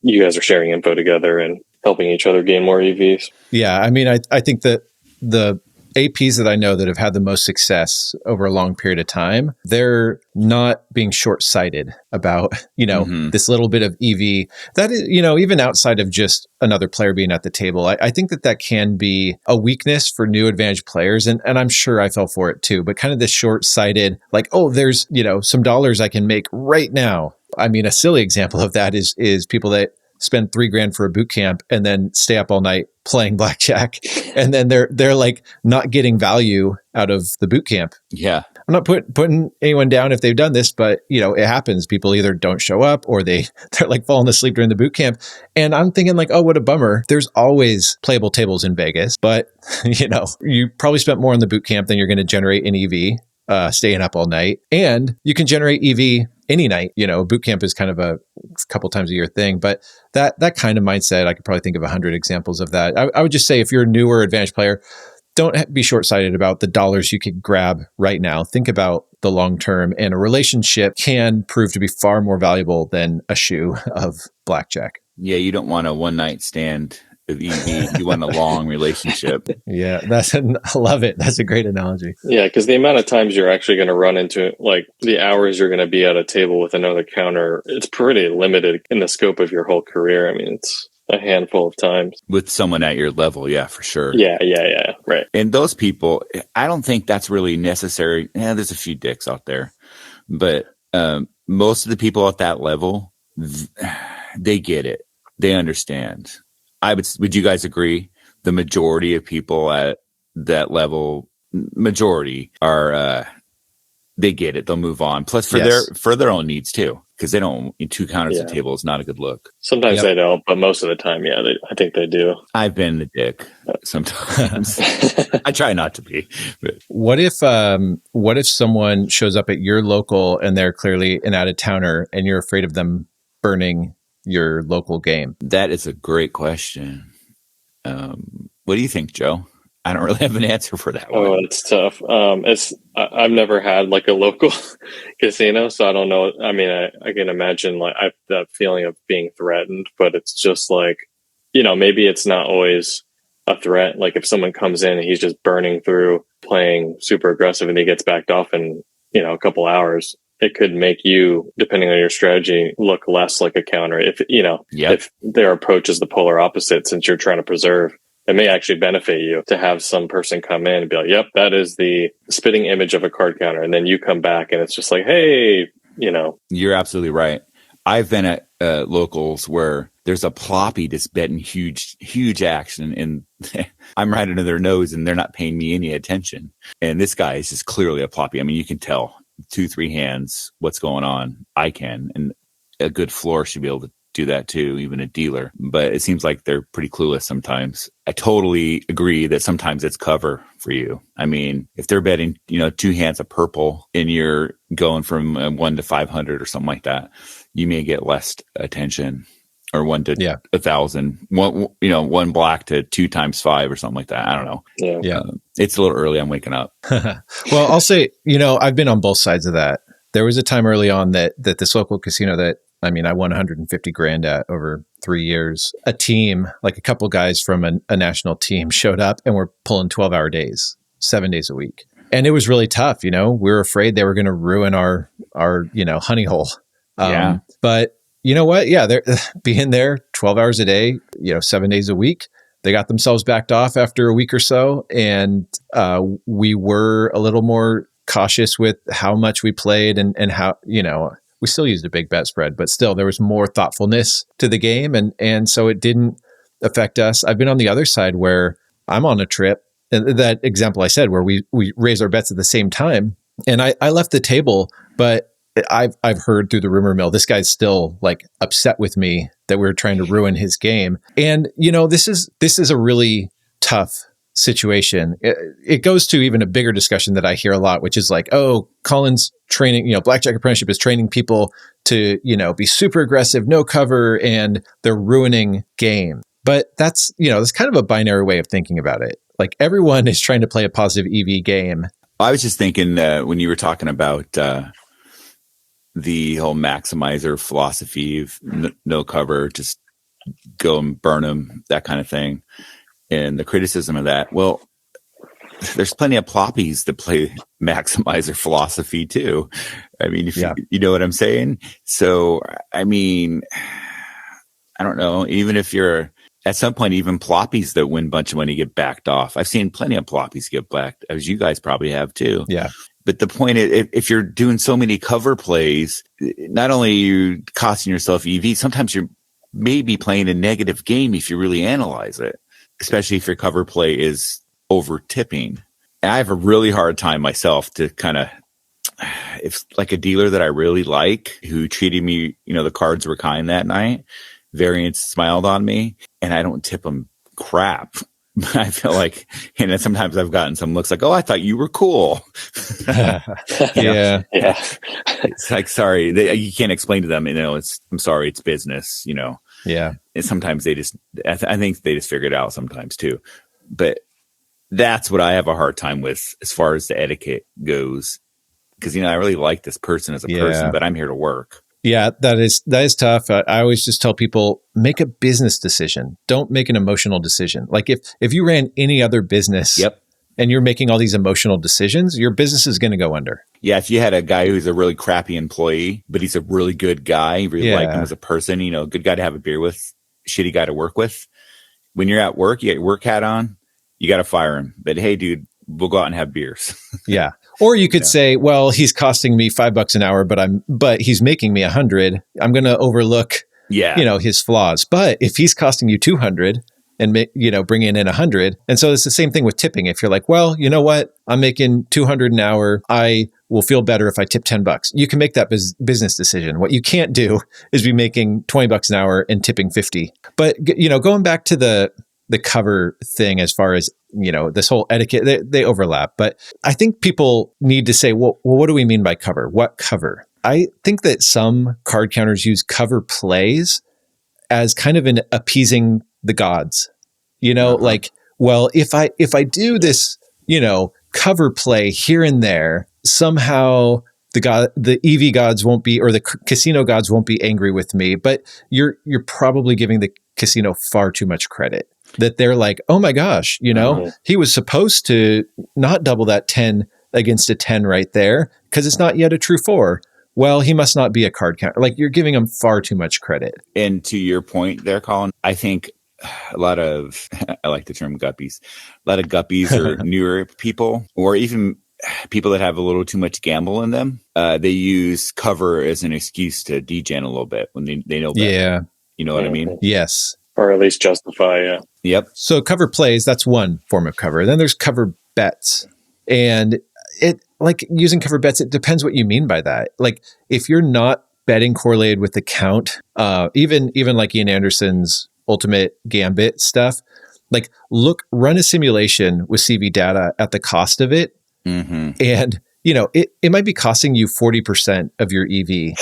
you guys are sharing info together and helping each other gain more EVs. Yeah, I mean, I think that the APs that I know that have had the most success over a long period of time, they're not being short-sighted about, this little bit of EV that is, even outside of just another player being at the table. I think that can be a weakness for new advantage players. And I'm sure I fell for it too, but kind of this short-sighted, like, oh, there's, some dollars I can make right now. I mean, a silly example of that is people that spend $3,000 for a boot camp and then stay up all night playing blackjack. And then they're like not getting value out of the boot camp. Yeah. I'm not putting anyone down if they've done this, but it happens. People either don't show up or they're like falling asleep during the boot camp. And I'm thinking like, oh, what a bummer. There's always playable tables in Vegas, but you probably spent more on the boot camp than you're going to generate in EV, staying up all night. And you can generate EV any night. Boot camp is kind of a couple times a year thing, but that kind of mindset, I could probably think of 100 examples of that. I would just say if you're a newer advantage player, don't be short-sighted about the dollars you could grab right now. Think about the long term, and a relationship can prove to be far more valuable than a shoe of blackjack. Yeah, you don't want a one-night stand of EV. You want a long relationship. Yeah, I love it. That's a great analogy. Yeah, because the amount of times you're actually going to run into, like the hours you're going to be at a table with another counter, it's pretty limited in the scope of your whole career. I mean, it's a handful of times. With someone at your level, yeah, for sure. Yeah, right. And those people, I don't think that's really necessary. There's a few dicks out there, but most of the people at that level, they get it. They understand. Would you guys agree? The majority of people at that level, are they get it. They'll move on. Plus for their own needs too, because they don't, 2 counters at the table is not a good look. Sometimes they don't, but most of the time, I think they do. I've been the dick sometimes. I try not to be. But. What if someone shows up at your local and they're clearly an out-of-towner and you're afraid of them burning your local game? That is a great question. What do you think, Joe? I don't really have an answer for that one. Oh, it's tough. I've never had like a local casino, so I don't know. I mean, I can imagine like that feeling of being threatened, but it's just like, maybe it's not always a threat. Like if someone comes in and he's just burning through, playing super aggressive, and he gets backed off in, a couple hours, it could make you, depending on your strategy, look less like a counter. If their approach is the polar opposite, since you're trying to preserve, it may actually benefit you to have some person come in and be like, yep, that is the spitting image of a card counter. And then you come back and it's just like, hey, You're absolutely right. I've been at locals where there's a ploppy just betting huge action, and I'm right under their nose and they're not paying me any attention. And this guy is just clearly a ploppy. I mean, you can tell 2-3 hands what's going on. I can, and a good floor should be able to do that too, even a dealer. But it seems like they're pretty clueless sometimes. I totally agree that sometimes it's cover for you. I mean, if they're betting, 2 hands of purple and you're going from 1 to 500 or something like that, you may get less attention, or 1 to 1,000. One black to 2 times 5 or something like that. I don't know. Yeah. It's a little early. I'm waking up. Well, I'll say, I've been on both sides of that. There was a time early on that this local casino that, I won 150 grand at over 3 years. A team, like a couple guys from a national team, showed up and were pulling 12-hour days, 7 days a week. And it was really tough. We were afraid they were going to ruin our honey hole. But you know what? Yeah, they're being there 12 hours a day, 7 days a week. They got themselves backed off after a week or so. And we were a little more cautious with how much we played and how, we still used a big bet spread, but still there was more thoughtfulness to the game. And so it didn't affect us. I've been on the other side where I'm on a trip, and that example I said, where we raise our bets at the same time. And I left the table, but I've heard through the rumor mill, this guy's still like upset with me that we're trying to ruin his game. And, this is a really tough situation. It goes to even a bigger discussion that I hear a lot, which is like, oh, Colin's training, Blackjack Apprenticeship is training people to, be super aggressive, no cover, and they're ruining game. But that's kind of a binary way of thinking about it. Like everyone is trying to play a positive EV game. I was just thinking when you were talking about the whole maximizer philosophy of no cover, just go and burn them, that kind of thing. And the criticism of that, well, there's plenty of ploppies that play maximizer philosophy too. I mean, if you know what I'm saying? So, I mean, I don't know. Even if you're at some point, even ploppies that win a bunch of money get backed off. I've seen plenty of ploppies get backed, as you guys probably have too. Yeah. But the point is, if you're doing so many cover plays, not only are you costing yourself EV, sometimes you're maybe playing a negative game if you really analyze it, especially if your cover play is over tipping. And I have a really hard time myself to kind of, if like a dealer that I really like, who treated me, the cards were kind that night, variance smiled on me, and I don't tip them crap. I feel like, and then sometimes I've gotten some looks like, oh, I thought you were cool. Yeah. It's like, sorry, you can't explain to them, I'm sorry, it's business, Yeah. And sometimes I think they just figure it out sometimes too. But that's what I have a hard time with as far as the etiquette goes. Because, I really like this person as a person, but I'm here to work. Yeah, that is tough. I always just tell people, make a business decision. Don't make an emotional decision. Like if you ran any other business and you're making all these emotional decisions, your business is going to go under. Yeah, if you had a guy who's a really crappy employee, but he's a really good guy, you really like him as a person, good guy to have a beer with, shitty guy to work with. When you're at work, you got your work hat on, you got to fire him. But hey, dude, we'll go out and have beers. Yeah. Or you could say, well, he's costing me $5 an hour, but he's making me 100. I'm going to overlook, his flaws. But if he's costing you 200 and bringing in 100, and so it's the same thing with tipping. If you're like, well, you know what, I'm making 200 an hour. I will feel better if I tip $10. You can make that business decision. What you can't do is be making $20 an hour and tipping 50. But, going back to the cover thing, as far as, this whole etiquette, they overlap. But I think people need to say, well, what do we mean by cover? What cover? I think that some card counters use cover plays as kind of an appeasing the gods, like, well, if I do this, cover play here and there, somehow the EV gods won't be, or the casino gods won't be angry with me. But you're probably giving the casino far too much credit, that they're like, oh my gosh, he was supposed to not double that 10 against a 10 right there because it's not yet a true 4. Well, he must not be a card counter. Like, you're giving him far too much credit. And to your point there, Colin, I think a lot of, I like the term guppies, a lot of guppies or newer people, or even people that have a little too much gamble in them. They use cover as an excuse to degen a little bit when they know better. Yeah. You know what I mean? Yes. Or at least justify, yeah. Yep. So cover plays, that's one form of cover. Then there's cover bets. And it, like, using cover bets, it depends what you mean by that. Like, if you're not betting correlated with the count, even like Ian Anderson's Ultimate Gambit stuff, like, run a simulation with CV data at the cost of it. Mm-hmm. And, it might be costing you 40% of your EV.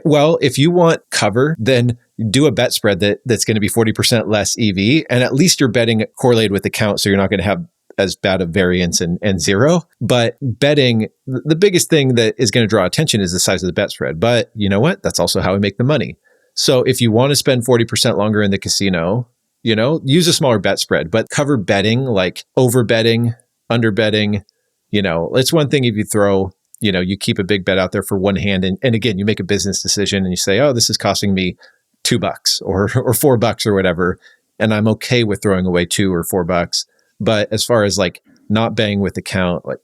Well, if you want cover, then do a bet spread that's going to be 40% less EV. And at least you're betting correlated with the count. So you're not going to have as bad of variance and zero. But betting, the biggest thing that is going to draw attention is the size of the bet spread. But you know what? That's also how we make the money. So if you want to spend 40% longer in the casino, use a smaller bet spread. But cover betting, like over betting, under betting, it's one thing if you throw, you keep a big bet out there for one hand. And again, you make a business decision and you say, oh, this is costing me $2 or $4 or whatever. And I'm okay with throwing away $2 or $4. But as far as like not betting with the count, like,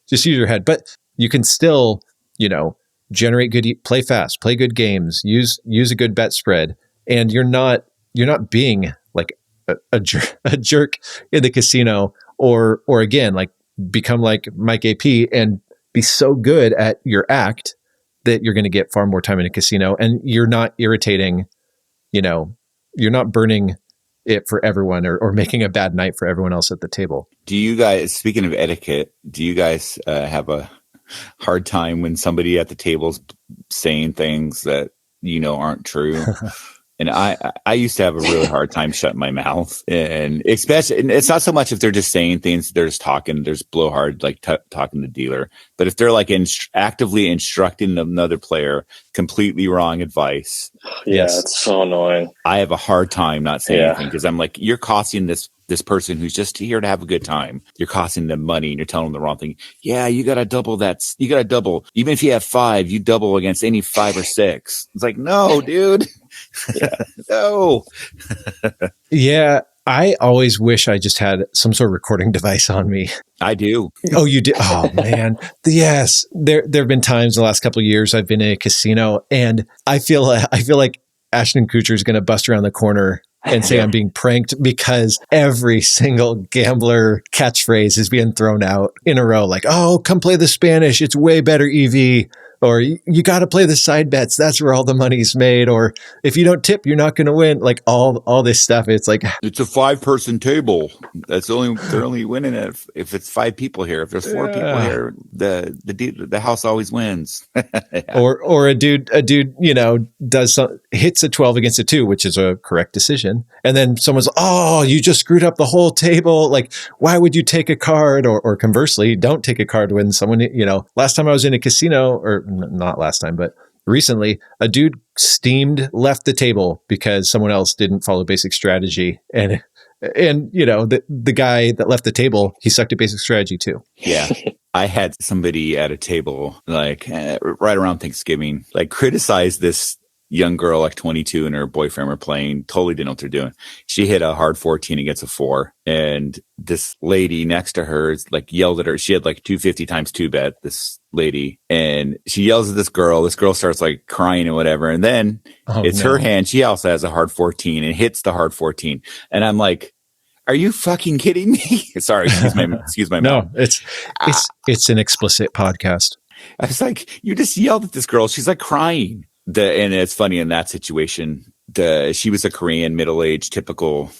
just use your head. But you can still, generate good, play fast, play good games, use a good bet spread. And you're not being like a jerk in the casino, or again, like, become like Mike AP and be so good at your act that you're going to get far more time in a casino, and you're not irritating, you're not burning it for everyone or making a bad night for everyone else at the table. Do you guys, speaking of etiquette, do you guys have a hard time when somebody at the table's saying things that, aren't true? And I used to have a really hard time shutting my mouth, and especially, and it's not so much if they're just saying things, they're just talking, there's blowhard, like talking to the dealer. But if they're like actively instructing another player completely wrong advice. Yeah, it's so annoying. I have a hard time not saying anything because I'm like, you're costing this person who's just here to have a good time. You're costing them money and you're telling them the wrong thing. Yeah, you got to double that. You got to double. Even if you have 5, you double against any 5 or 6. It's like, no, dude. No. Yeah. I always wish I just had some sort of recording device on me. I do. Oh, you do? Oh, man. Yes. There have been times in the last couple of years I've been in a casino, and I feel like Ashton Kutcher is going to bust around the corner and say I'm being pranked, because every single gambler catchphrase is being thrown out in a row. Like, oh, come play the Spanish. It's way better EV. Or you got to play the side bets. That's where all the money's made. Or if you don't tip, you're not going to win. Like all this stuff. It's like, it's a 5-person table. They're only winning it if it's 5 people here. If there's 4 people here, the house always wins. Or a dude, hits a 12 against a 2, which is a correct decision. And then someone's, oh, you just screwed up the whole table. Like, why would you take a card? Or conversely, don't take a card when someone, last time I was in a casino, or not last time, but recently, a dude left the table because someone else didn't follow basic strategy. And the guy that left the table, he sucked at basic strategy too. Yeah. I had somebody at a table, like right around Thanksgiving, like criticize this young girl, like 22, and her boyfriend were playing, totally didn't know what they're doing. She hit a hard 14 against a 4. And this lady next to her like yelled at her. She had like 250 times 2 bet, this lady. And she yells at this girl. This girl starts like crying and whatever. And then her hand. She also has a hard 14 and hits the hard 14. And I'm like, Are you fucking kidding me? Sorry, excuse my no, it's an explicit podcast. I was like, you just yelled at this girl. She's like crying. And it's funny in that situation. She was a Korean, middle-aged, typical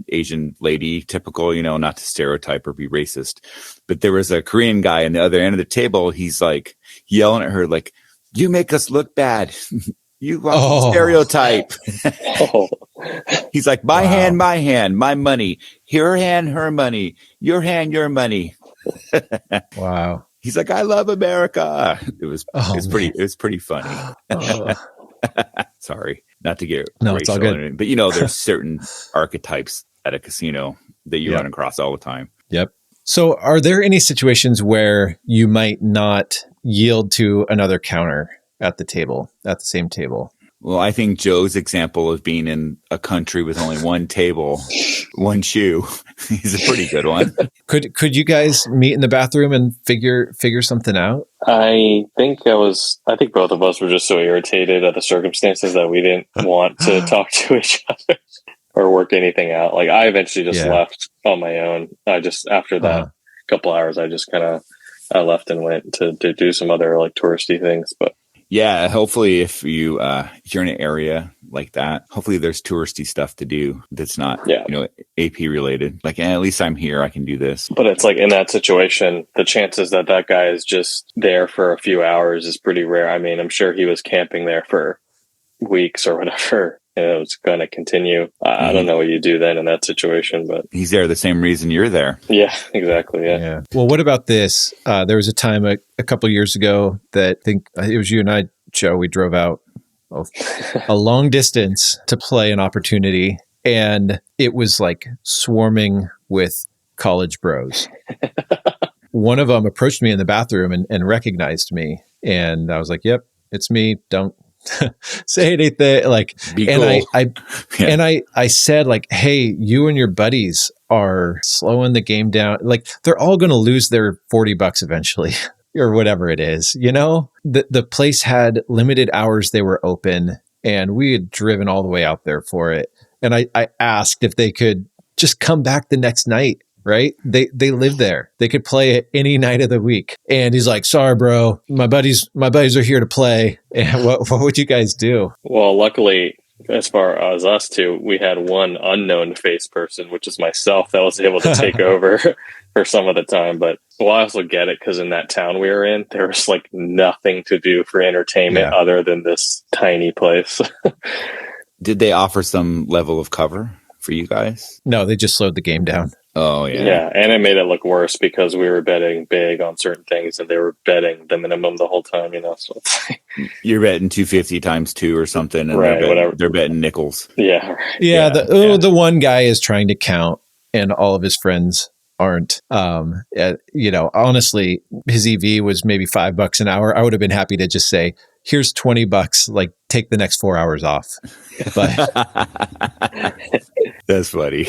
Asian lady, typical, not to stereotype or be racist. But there was a Korean guy on the other end of the table. He's like yelling at her, like, you make us look bad. You stereotype. He's like, my hand, my money. Her hand, her money. Your hand, your money. Wow. He's like, I love America. It was pretty funny. Sorry, not to get racial, it's all good. But there's certain archetypes at a casino that you run across all the time. Yep. So are there any situations where you might not yield to another counter at the same table? Well, I think Joe's example of being in a country with only one table, one shoe, is a pretty good one. Could you guys meet in the bathroom and figure something out? I think both of us were just so irritated at the circumstances that we didn't want to talk to each other or work anything out. Like, I eventually just left on my own. After that couple hours, I just kind of left and went to do some other like touristy things. But yeah, hopefully if you're in an area like that, hopefully there's touristy stuff to do that's not, AP related. Like, at least I'm here, I can do this. But it's like, in that situation, the chances that guy is just there for a few hours is pretty rare. I mean, I'm sure he was camping there for weeks or whatever, and it was going to continue. I don't know what you do then in that situation, but he's there the same reason you're there. Yeah, exactly. Yeah. Well, what about this? There was a time a couple years ago that I think it was you and I, Joe, we drove out a long distance to play an opportunity, and it was like swarming with college bros. One of them approached me in the bathroom and recognized me, and I was like, "Yep, it's me. Don't say anything." Like, be and cool. I said, like, "Hey, you and your buddies are slowing the game down. Like, they're all going to lose their $40 eventually." Or whatever it is, the place had limited hours they were open, and we had driven all the way out there for it. And I asked if they could just come back the next night, right? They live there. They could play it any night of the week. And he's like, "Sorry, bro, my buddies are here to play." And what would you guys do? Well, luckily, as far as us two, we had one unknown face person, which is myself, that was able to take over for some of the time. But I also get it, because in that town we were in, there was like nothing to do for entertainment other than this tiny place. Did they offer some level of cover for you guys? No, they just slowed the game down. Oh, yeah. Yeah, and it made it look worse because we were betting big on certain things, and they were betting the minimum the whole time, So it's like, you're betting 250 times 2 or something, and right, they're betting nickels. Yeah. Right. Yeah. The one guy is trying to count, and all of his friends aren't. Honestly, his EV was maybe $5 an hour. I would have been happy to just say, "Here's $20. Like, take the next 4 hours off." But that's funny.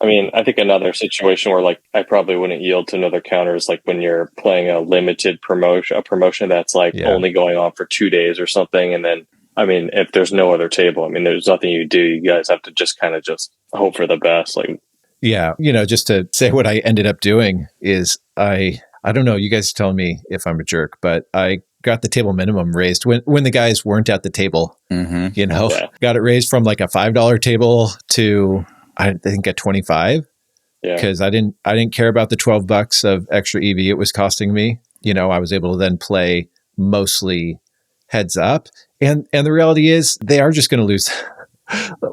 I mean, I think another situation where like I probably wouldn't yield to another counter is like when you're playing a limited promotion that's like only going on for 2 days or something. And then, I mean, if there's no other table, I mean, there's nothing you do. You guys have to just kind of just hope for the best. Like, yeah, just to say what I ended up doing is I don't know, you guys tell me if I'm a jerk, but I got the table minimum raised when the guys weren't at the table. Got it raised from like a $5 table to, I think, at 25, because I didn't care about the $12 of extra EV it was costing me. I was able to then play mostly heads up, and the reality is they are just going to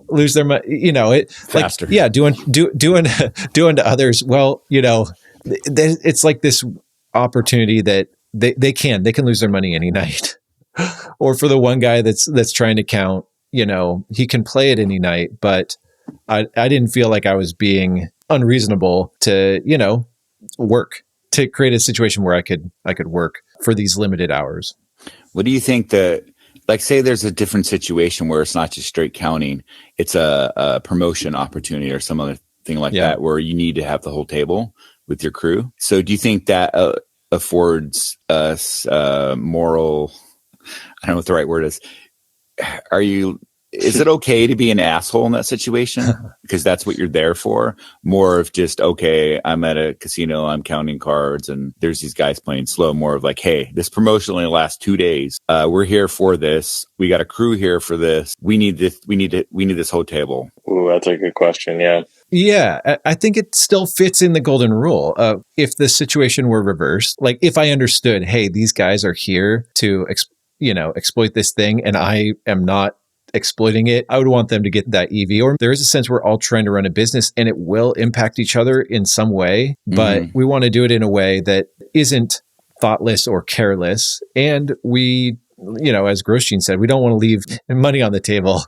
lose their money. Faster. Like, doing to others. Well, it's like this opportunity that they can lose their money any night. Or for the one guy that's trying to count, he can play it any night, but I didn't feel like I was being unreasonable to, work, to create a situation where I could work for these limited hours. What do you think say there's a different situation where it's not just straight counting, it's a promotion opportunity or some other thing like that, where you need to have the whole table with your crew. So do you think that affords us moral, I don't know what the right word is. Are you is it okay to be an asshole in that situation? Because that's what you're there for. More of just, okay, I'm at a casino, I'm counting cards, and there's these guys playing slow. More of like, hey, this promotion only lasts 2 days. We're here for this. We got a crew here for this. We need this. We need this whole table. Ooh, that's a good question. Yeah. Yeah, I think it still fits in the golden rule. If the situation were reversed, like if I understood, hey, these guys are here to exploit this thing, and I am not exploiting it, I would want them to get that EV. Or there is a sense we're all trying to run a business and it will impact each other in some way, but we want to do it in a way that isn't thoughtless or careless. And we, as Grosjean said, we don't want to leave money on the table,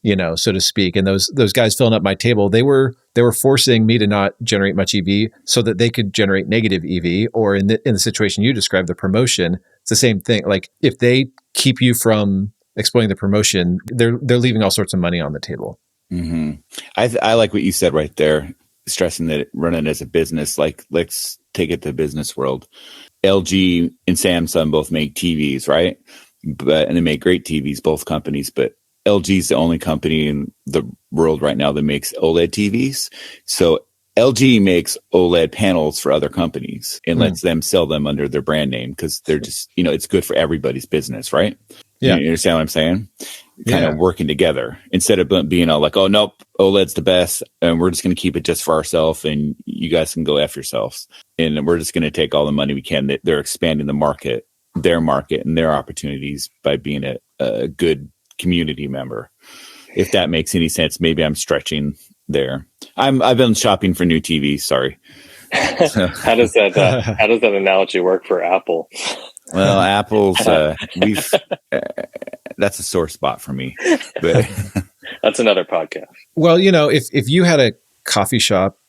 so to speak. And those guys filling up my table, they were forcing me to not generate much EV so that they could generate negative EV. Or in the situation you described, the promotion, it's the same thing. Like if they keep you from exploiting the promotion, they're leaving all sorts of money on the table. Mm-hmm. I like what you said right there, stressing that running as a business. Like, let's take it to the business world. LG and Samsung both make TVs, right? And they make great TVs, both companies. But LG is the only company in the world right now that makes OLED TVs. So LG makes OLED panels for other companies and lets them sell them under their brand name because they're just, it's good for everybody's business, right? Yeah. You understand what I'm saying? Kind of working together instead of being all like, oh, nope, OLED's the best. And we're just going to keep it just for ourselves. And you guys can go F yourselves. And we're just going to take all the money we can. They're expanding the market, their market and their opportunities by being a good community member. If that makes any sense, maybe I'm stretching there. I've been shopping for new TVs. Sorry. How does that analogy work for Apple? Well, Apple's that's a sore spot for me. But that's another podcast. Well, if you had a coffee shop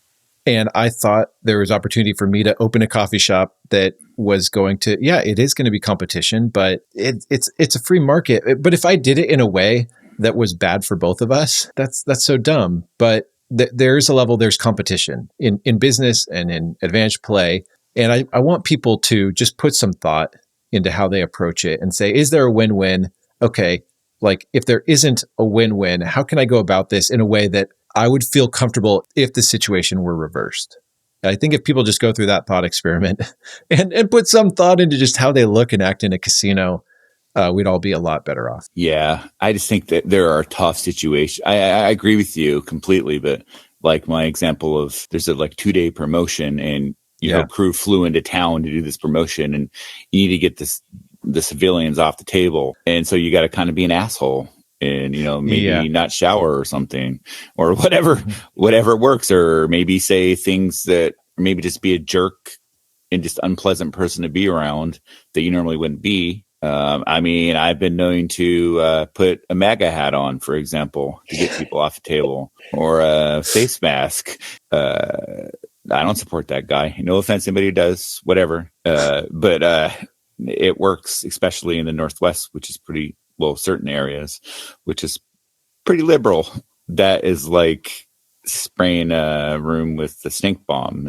and I thought there was opportunity for me to open a coffee shop that was going to, it is going to be competition, but it's a free market. But if I did it in a way that was bad for both of us, that's so dumb. But there's a level, there's competition in business and in advantage play. And I want people to just put some thought into how they approach it and say, is there a win-win? Okay, like if there isn't a win-win, how can I go about this in a way that I would feel comfortable if the situation were reversed? I think if people just go through that thought experiment and put some thought into just how they look and act in a casino, we'd all be a lot better off. Yeah, I just think that there are tough situations. I agree with you completely, but like my example of there's a 2-day promotion and your crew flew into town to do this promotion and you need to get the civilians off the table. And so you got to kind of be an asshole and, maybe not shower or something or whatever works, or maybe say things that, or maybe just be a jerk and just unpleasant person to be around that you normally wouldn't be. I've been known to put a MAGA hat on, for example, to get people off the table, or a face mask. I don't support that guy. No offense to anybody who does, whatever. But it works, especially in the Northwest, which is pretty, certain areas, which is pretty liberal. That is like spraying a room with the stink bomb.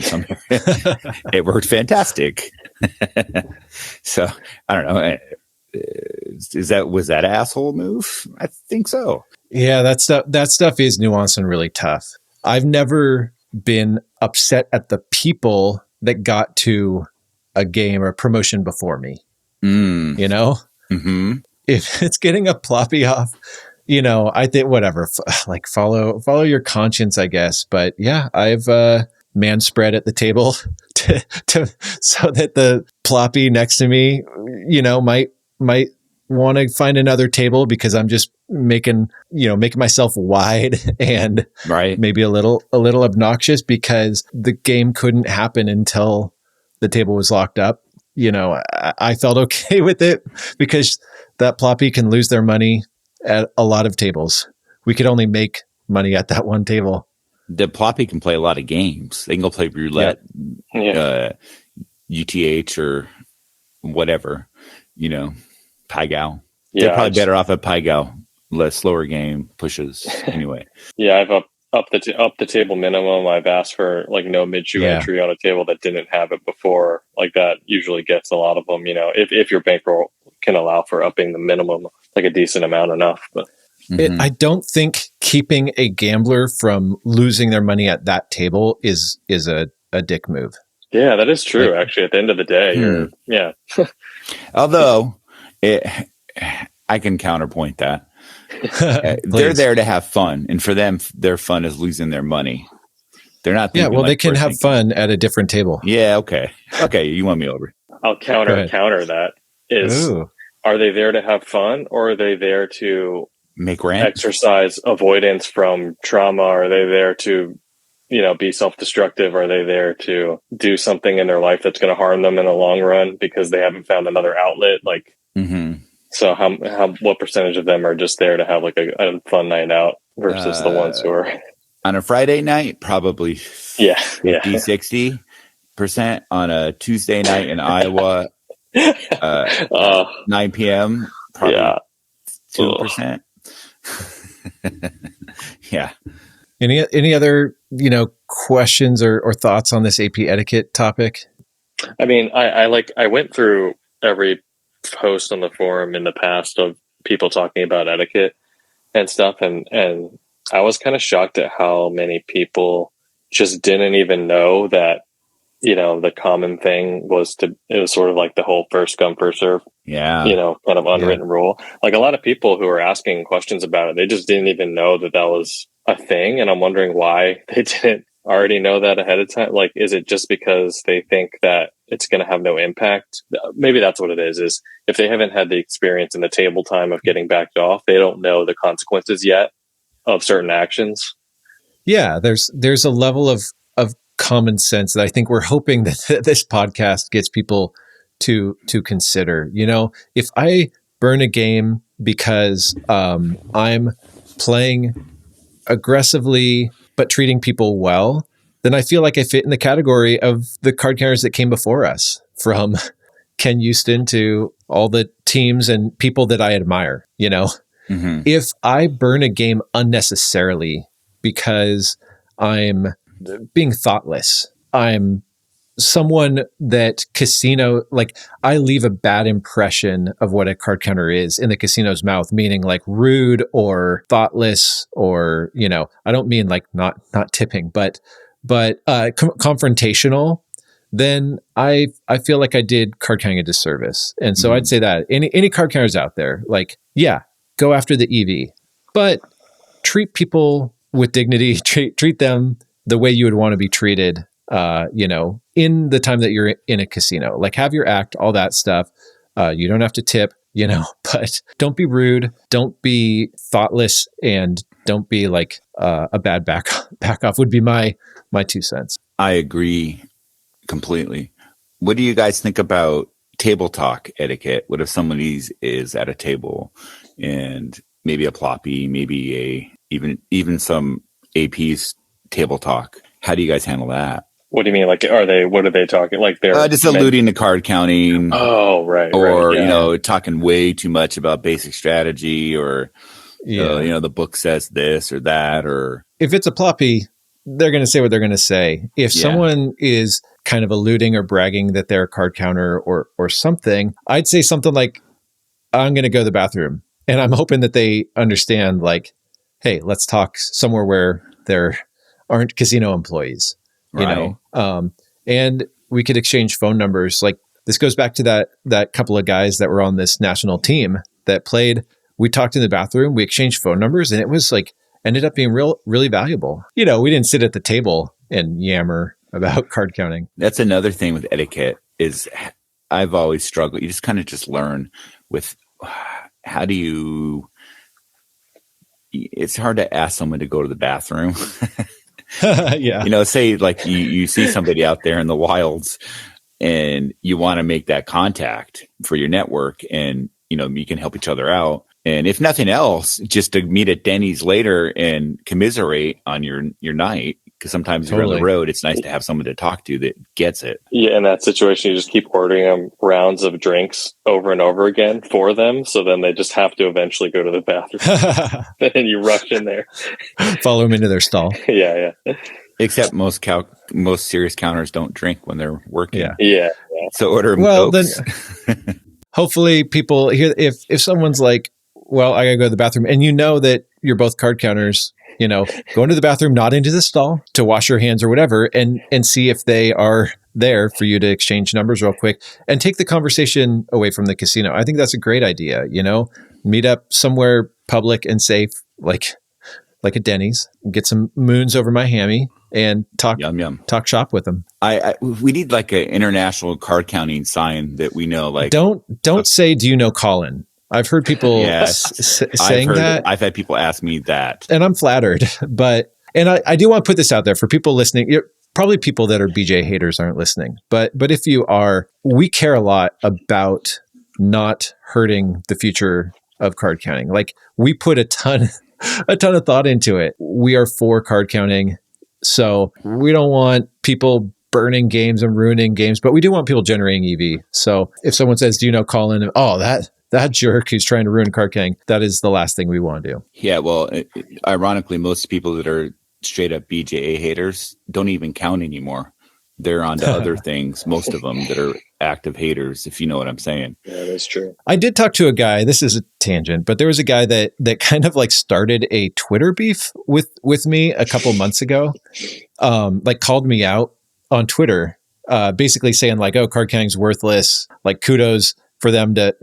It worked fantastic. So I don't know. Was that an asshole move? I think so. Yeah, that stuff is nuanced and really tough. I've never been upset at the people that got to a game or a promotion before me. Mm-hmm. If it's getting a ploppy off, I think whatever, like follow your conscience, I guess. But yeah, I've man spread at the table to so that the ploppy next to me, might want to find another table because I'm just making myself wide and maybe a little obnoxious because the game couldn't happen until the table was locked up. I felt okay with it because that ploppy can lose their money at a lot of tables. We could only make money at that one table. The ploppy can play a lot of games. They can go play roulette, UTH or whatever, Pai Gow. They're probably better off at Pai Gow, less slower game pushes anyway. Yeah, I've up the table minimum. I've asked for no mid-shoe entry on a table that didn't have it before. That usually gets a lot of them. If your bankroll can allow for upping the minimum a decent amount enough. But I don't think keeping a gambler from losing their money at that table is a dick move. Yeah, that is true. Like, actually, at the end of the day, Although I can counterpoint that. They're there to have fun, and for them, their fun is losing their money. They're not. They can have fun at a different table. Yeah. Okay. You won me over. I'll counter that. Are they there to have fun, or are they there to make rent, exercise avoidance from trauma? Are they there to, be self-destructive? Are they there to do something in their life that's going to harm them in the long run because they haven't found another outlet? So what percentage of them are just there to have like a fun night out versus the ones who are on a Friday night? Probably 50-60%. On a Tuesday night in Iowa, 9 p.m. probably 2%. Yeah. Any other questions or thoughts on this AP etiquette topic? I mean, I went through every post on the forum in the past of people talking about etiquette and stuff, and I was kind of shocked at how many people just didn't even know that the common thing was it was sort of like the whole first come first serve, kind of unwritten rule. Like a lot of people who are asking questions about it, they just didn't even know that was a thing, and I'm wondering why they didn't already know that ahead of time. Like, is it just because they think that it's going to have no impact? Maybe that's what it is if they haven't had the experience in the table time of getting backed off, they don't know the consequences yet of certain actions. Yeah, there's a level of common sense that I think we're hoping that this podcast gets people to consider. If I burn a game because I'm playing aggressively but treating people well, then I feel like I fit in the category of the card counters that came before us, from Ken Houston to all the teams and people that I admire. If I burn a game unnecessarily because I'm being thoughtless, I'm someone that casino, like I leave a bad impression of what a card counter is in the casino's mouth, meaning like rude or thoughtless, or, I don't mean like not tipping, but confrontational, then I feel like I did card counting a disservice. And so I'd say that any card counters out there, like, go after the EV, but treat people with dignity, treat them the way you would want to be treated, in the time that you're in a casino. Like, have your act, all that stuff. You don't have to tip, but don't be rude, don't be thoughtless, and don't be like a bad back off would be my 2 cents. I agree completely. What do you guys think about table talk etiquette? What if somebody is at a table and maybe a ploppy, maybe even some AP's table talk? How do you guys handle that? What do you mean? Like, what are they talking? Like they're just alluding to card counting. Oh, right. Or, talking way too much about basic strategy, or, the book says this or that, or if it's a ploppy, they're going to say what they're going to say. If someone is kind of alluding or bragging that they're a card counter or something, I'd say something like, I'm going to go to the bathroom. And I'm hoping that they understand, like, hey, let's talk somewhere where there aren't casino employees, and we could exchange phone numbers. Like, this goes back to that couple of guys that were on this national team that played. We talked in the bathroom, we exchanged phone numbers, and it was like, ended up being really valuable. We didn't sit at the table and yammer about card counting. That's another thing with etiquette is I've always struggled. You just kind of just learn with how do you, it's hard to ask someone to go to the bathroom. Yeah. Say like you see somebody out there in the wilds and you want to make that contact for your network, and, you can help each other out. And if nothing else, just to meet at Denny's later and commiserate on your night, because sometimes you're on the road. It's nice to have someone to talk to that gets it. Yeah, in that situation, you just keep ordering them rounds of drinks over and over again for them. So then they just have to eventually go to the bathroom. And you rush in there. Follow them into their stall. Yeah. Except most serious counters don't drink when they're working. Yeah. So order them. Well, then hopefully people here, if someone's like, well, I gotta go to the bathroom. And you know that you're both card counters, go into the bathroom, not into the stall to wash your hands or whatever, and see if they are there for you to exchange numbers real quick and take the conversation away from the casino. I think that's a great idea, meet up somewhere public and safe, like a Denny's, get some moons over my hammy and talk talk shop with them. We need like an international card counting sign that we know, like, don't say, do you know Colin? I've heard people saying that. I've had people ask me that. And I'm flattered, and I do want to put this out there for people listening. Probably people that are BJ haters aren't listening, but if you are, we care a lot about not hurting the future of card counting. Like, we put a ton of thought into it. We are for card counting. So we don't want people burning games and ruining games, but we do want people generating EV. So if someone says, do you know Colin? Oh, that jerk who's trying to ruin card counting, that is the last thing we want to do. Yeah, well, ironically, most people that are straight up BJA haters don't even count anymore. They're on to other things, most of them that are active haters, if you know what I'm saying. Yeah, that's true. I did talk to a guy, this is a tangent, but there was a guy that kind of like started a Twitter beef with me a couple months ago, like called me out on Twitter, basically saying like, oh, card counting's worthless, like kudos for them to,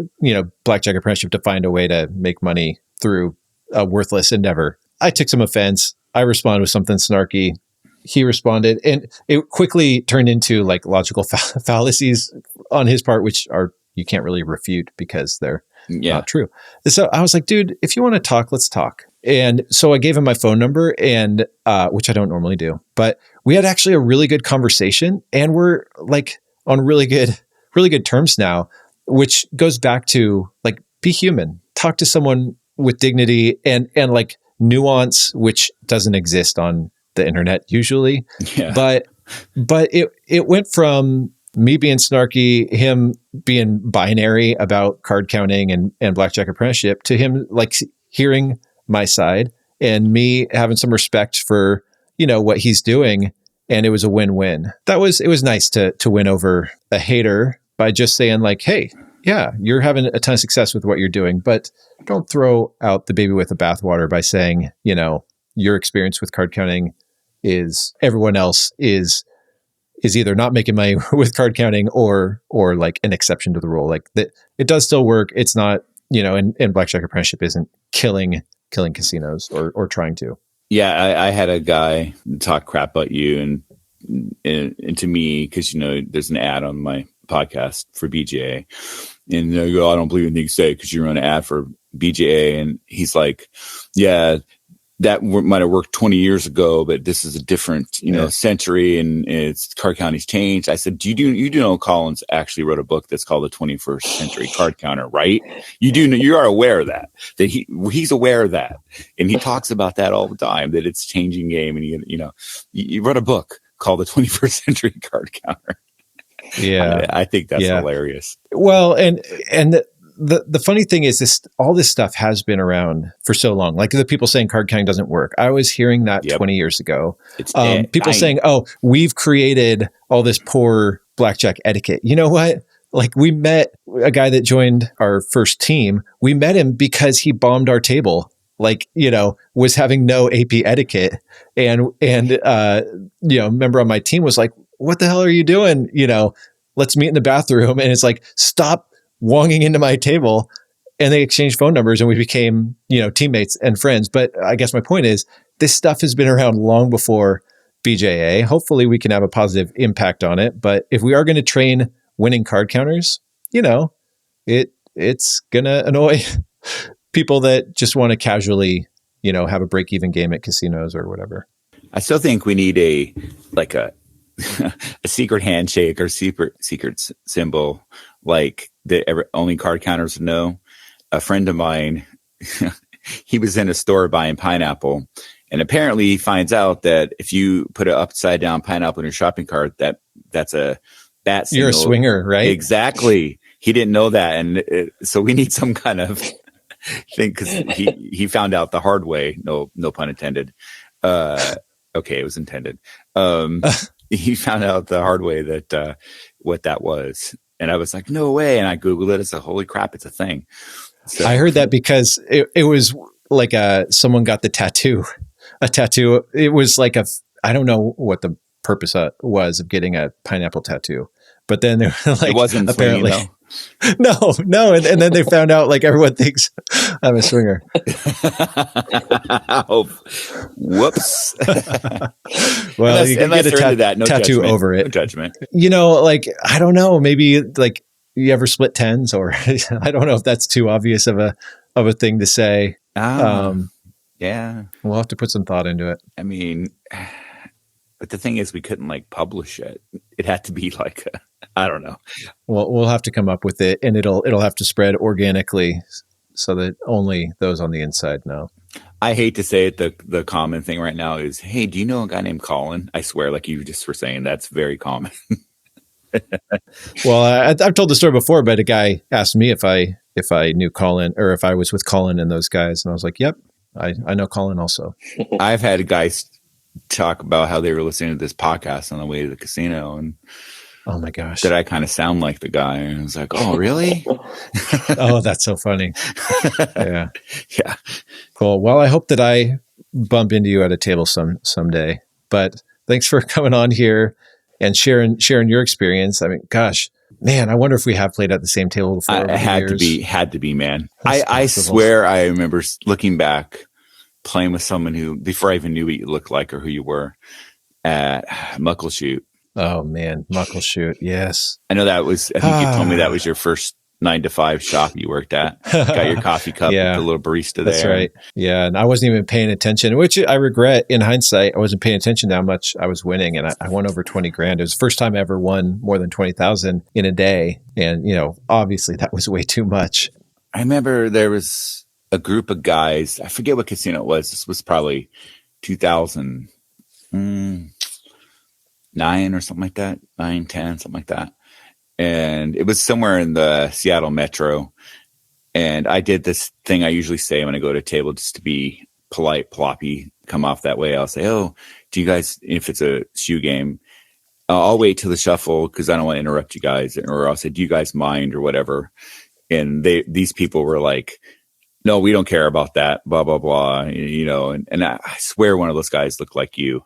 Blackjack Apprenticeship to find a way to make money through a worthless endeavor. I took some offense. I responded with something snarky. He responded, and it quickly turned into like logical fallacies on his part, which you can't really refute because they're not true. So I was like, dude, if you want to talk, let's talk. And so I gave him my phone number, and which I don't normally do, but we had actually a really good conversation, and we're like on really good terms now, which goes back to like, be human, talk to someone with dignity and like nuance, which doesn't exist on the internet usually. Yeah. But it went from me being snarky, him being binary about card counting and Blackjack Apprenticeship, to him like hearing my side and me having some respect for, what he's doing. And it was a win-win. It was nice to win over a hater by just saying like, hey, yeah, you're having a ton of success with what you're doing, but don't throw out the baby with the bathwater by saying, your experience with card counting is everyone else is either not making money with card counting or like an exception to the rule. Like that, it does still work. It's not, and Blackjack Apprenticeship isn't killing casinos or trying to. Yeah, I had a guy talk crap about you and to me, because there's an ad on my podcast for BJA, and they go, I don't believe anything you say because you run an ad for BJA, and he's like, yeah, that might have worked 20 years ago, but this is a different, century, and it's card counting's changed. I said, you do know Collins actually wrote a book that's called The 21st Century Card Counter, right? You are aware of that he's aware of that. And he talks about that all the time, that it's changing game. And you wrote a book called The 21st Century Card Counter. Yeah. I think that's hilarious. Well, and the funny thing is all this stuff has been around for so long. Like the people saying card counting doesn't work. I was hearing that 20 years ago. It's people saying, oh, we've created all this poor blackjack etiquette. You know what? Like, we met a guy that joined our first team. We met him because he bombed our table. Like, was having no AP etiquette. And member on my team was like, what the hell are you doing? Let's meet in the bathroom. And it's like, stop wonging into my table. And they exchanged phone numbers and we became, teammates and friends. But I guess my point is, this stuff has been around long before BJA. Hopefully we can have a positive impact on it. But if we are going to train winning card counters, it's going to annoy people that just want to casually, have a break-even game at casinos or whatever. I still think we need a secret handshake or secret symbol, like that only card counters know. A friend of mine, he was in a store buying pineapple, and apparently he finds out that if you put an upside down pineapple in your shopping cart, that's a bat signal. You're a swinger, right? Exactly. He didn't know that, and so we need some kind of thing, because he found out the hard way. No pun intended. Okay, it was intended. He found out the hard way that what that was. And I was like, no way. And I Googled it. I said, holy crap, it's a thing. So. I heard that because it was like someone got a tattoo. It was like I don't know what the purpose was of getting a pineapple tattoo, but then they were like, it wasn't apparently, swinging, no. And then they found out like everyone thinks I'm a swinger. Oh, whoops. Well, you can get a tattoo judgment. over it. No judgment. Like, I don't know, maybe like you ever split tens, or I don't know if that's too obvious of a thing to say. Yeah. We'll have to put some thought into it. I mean, but the thing is, we couldn't like publish it. It had to be like, I don't know. Well, we'll have to come up with it, and it'll have to spread organically so that only those on the inside know. I hate to say it. The common thing right now is, hey, do you know a guy named Colin? I swear, like you just were saying, that's very common. Well, I've told the story before, but a guy asked me if I knew Colin, or if I was with Colin and those guys. And I was like, yep, I know Colin also. I've had guys talk about how they were listening to this podcast on the way to the casino, and oh my gosh, that I kind of sound like the guy. And I was like, oh, really? Oh, that's so funny. Yeah. Yeah. Cool. Well, I hope that I bump into you at a table someday, but thanks for coming on here and sharing your experience. I mean, gosh, man, I wonder if we have played at the same table before. Had to be, man. I swear I remember looking back, playing with someone who, before I even knew what you looked like or who you were, at Muckleshoot. Oh man, Muckleshoot. Yes. I know that was, I think you told me that was your first 9 to 5 shop you worked at. Got your coffee cup with the little barista there. That's right. Yeah. And I wasn't even paying attention, which I regret in hindsight. I wasn't paying attention to how much I was winning. And I won over 20 grand. It was the first time I ever won more than 20,000 in a day. And, obviously that was way too much. I remember there was a group of guys. I forget what casino it was. This was probably 2009 or something like that. 9, 10, something like that. And it was somewhere in the Seattle metro. And I did this thing I usually say when I go to a table, just to be polite, ploppy, come off that way. I'll say, oh, do you guys, if it's a shoe game, I'll wait till the shuffle because I don't want to interrupt you guys. Or I'll say, do you guys mind or whatever? And these people were like, no, we don't care about that, blah, blah, blah. And I swear one of those guys looked like you.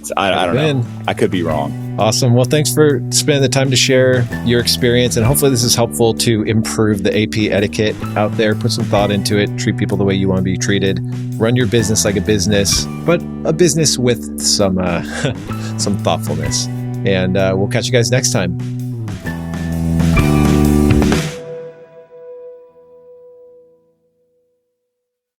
So I don't know. I could be wrong. Awesome. Well, thanks for spending the time to share your experience. And hopefully this is helpful to improve the AP etiquette out there. Put some thought into it. Treat people the way you want to be treated. Run your business like a business, but a business with some thoughtfulness. And we'll catch you guys next time.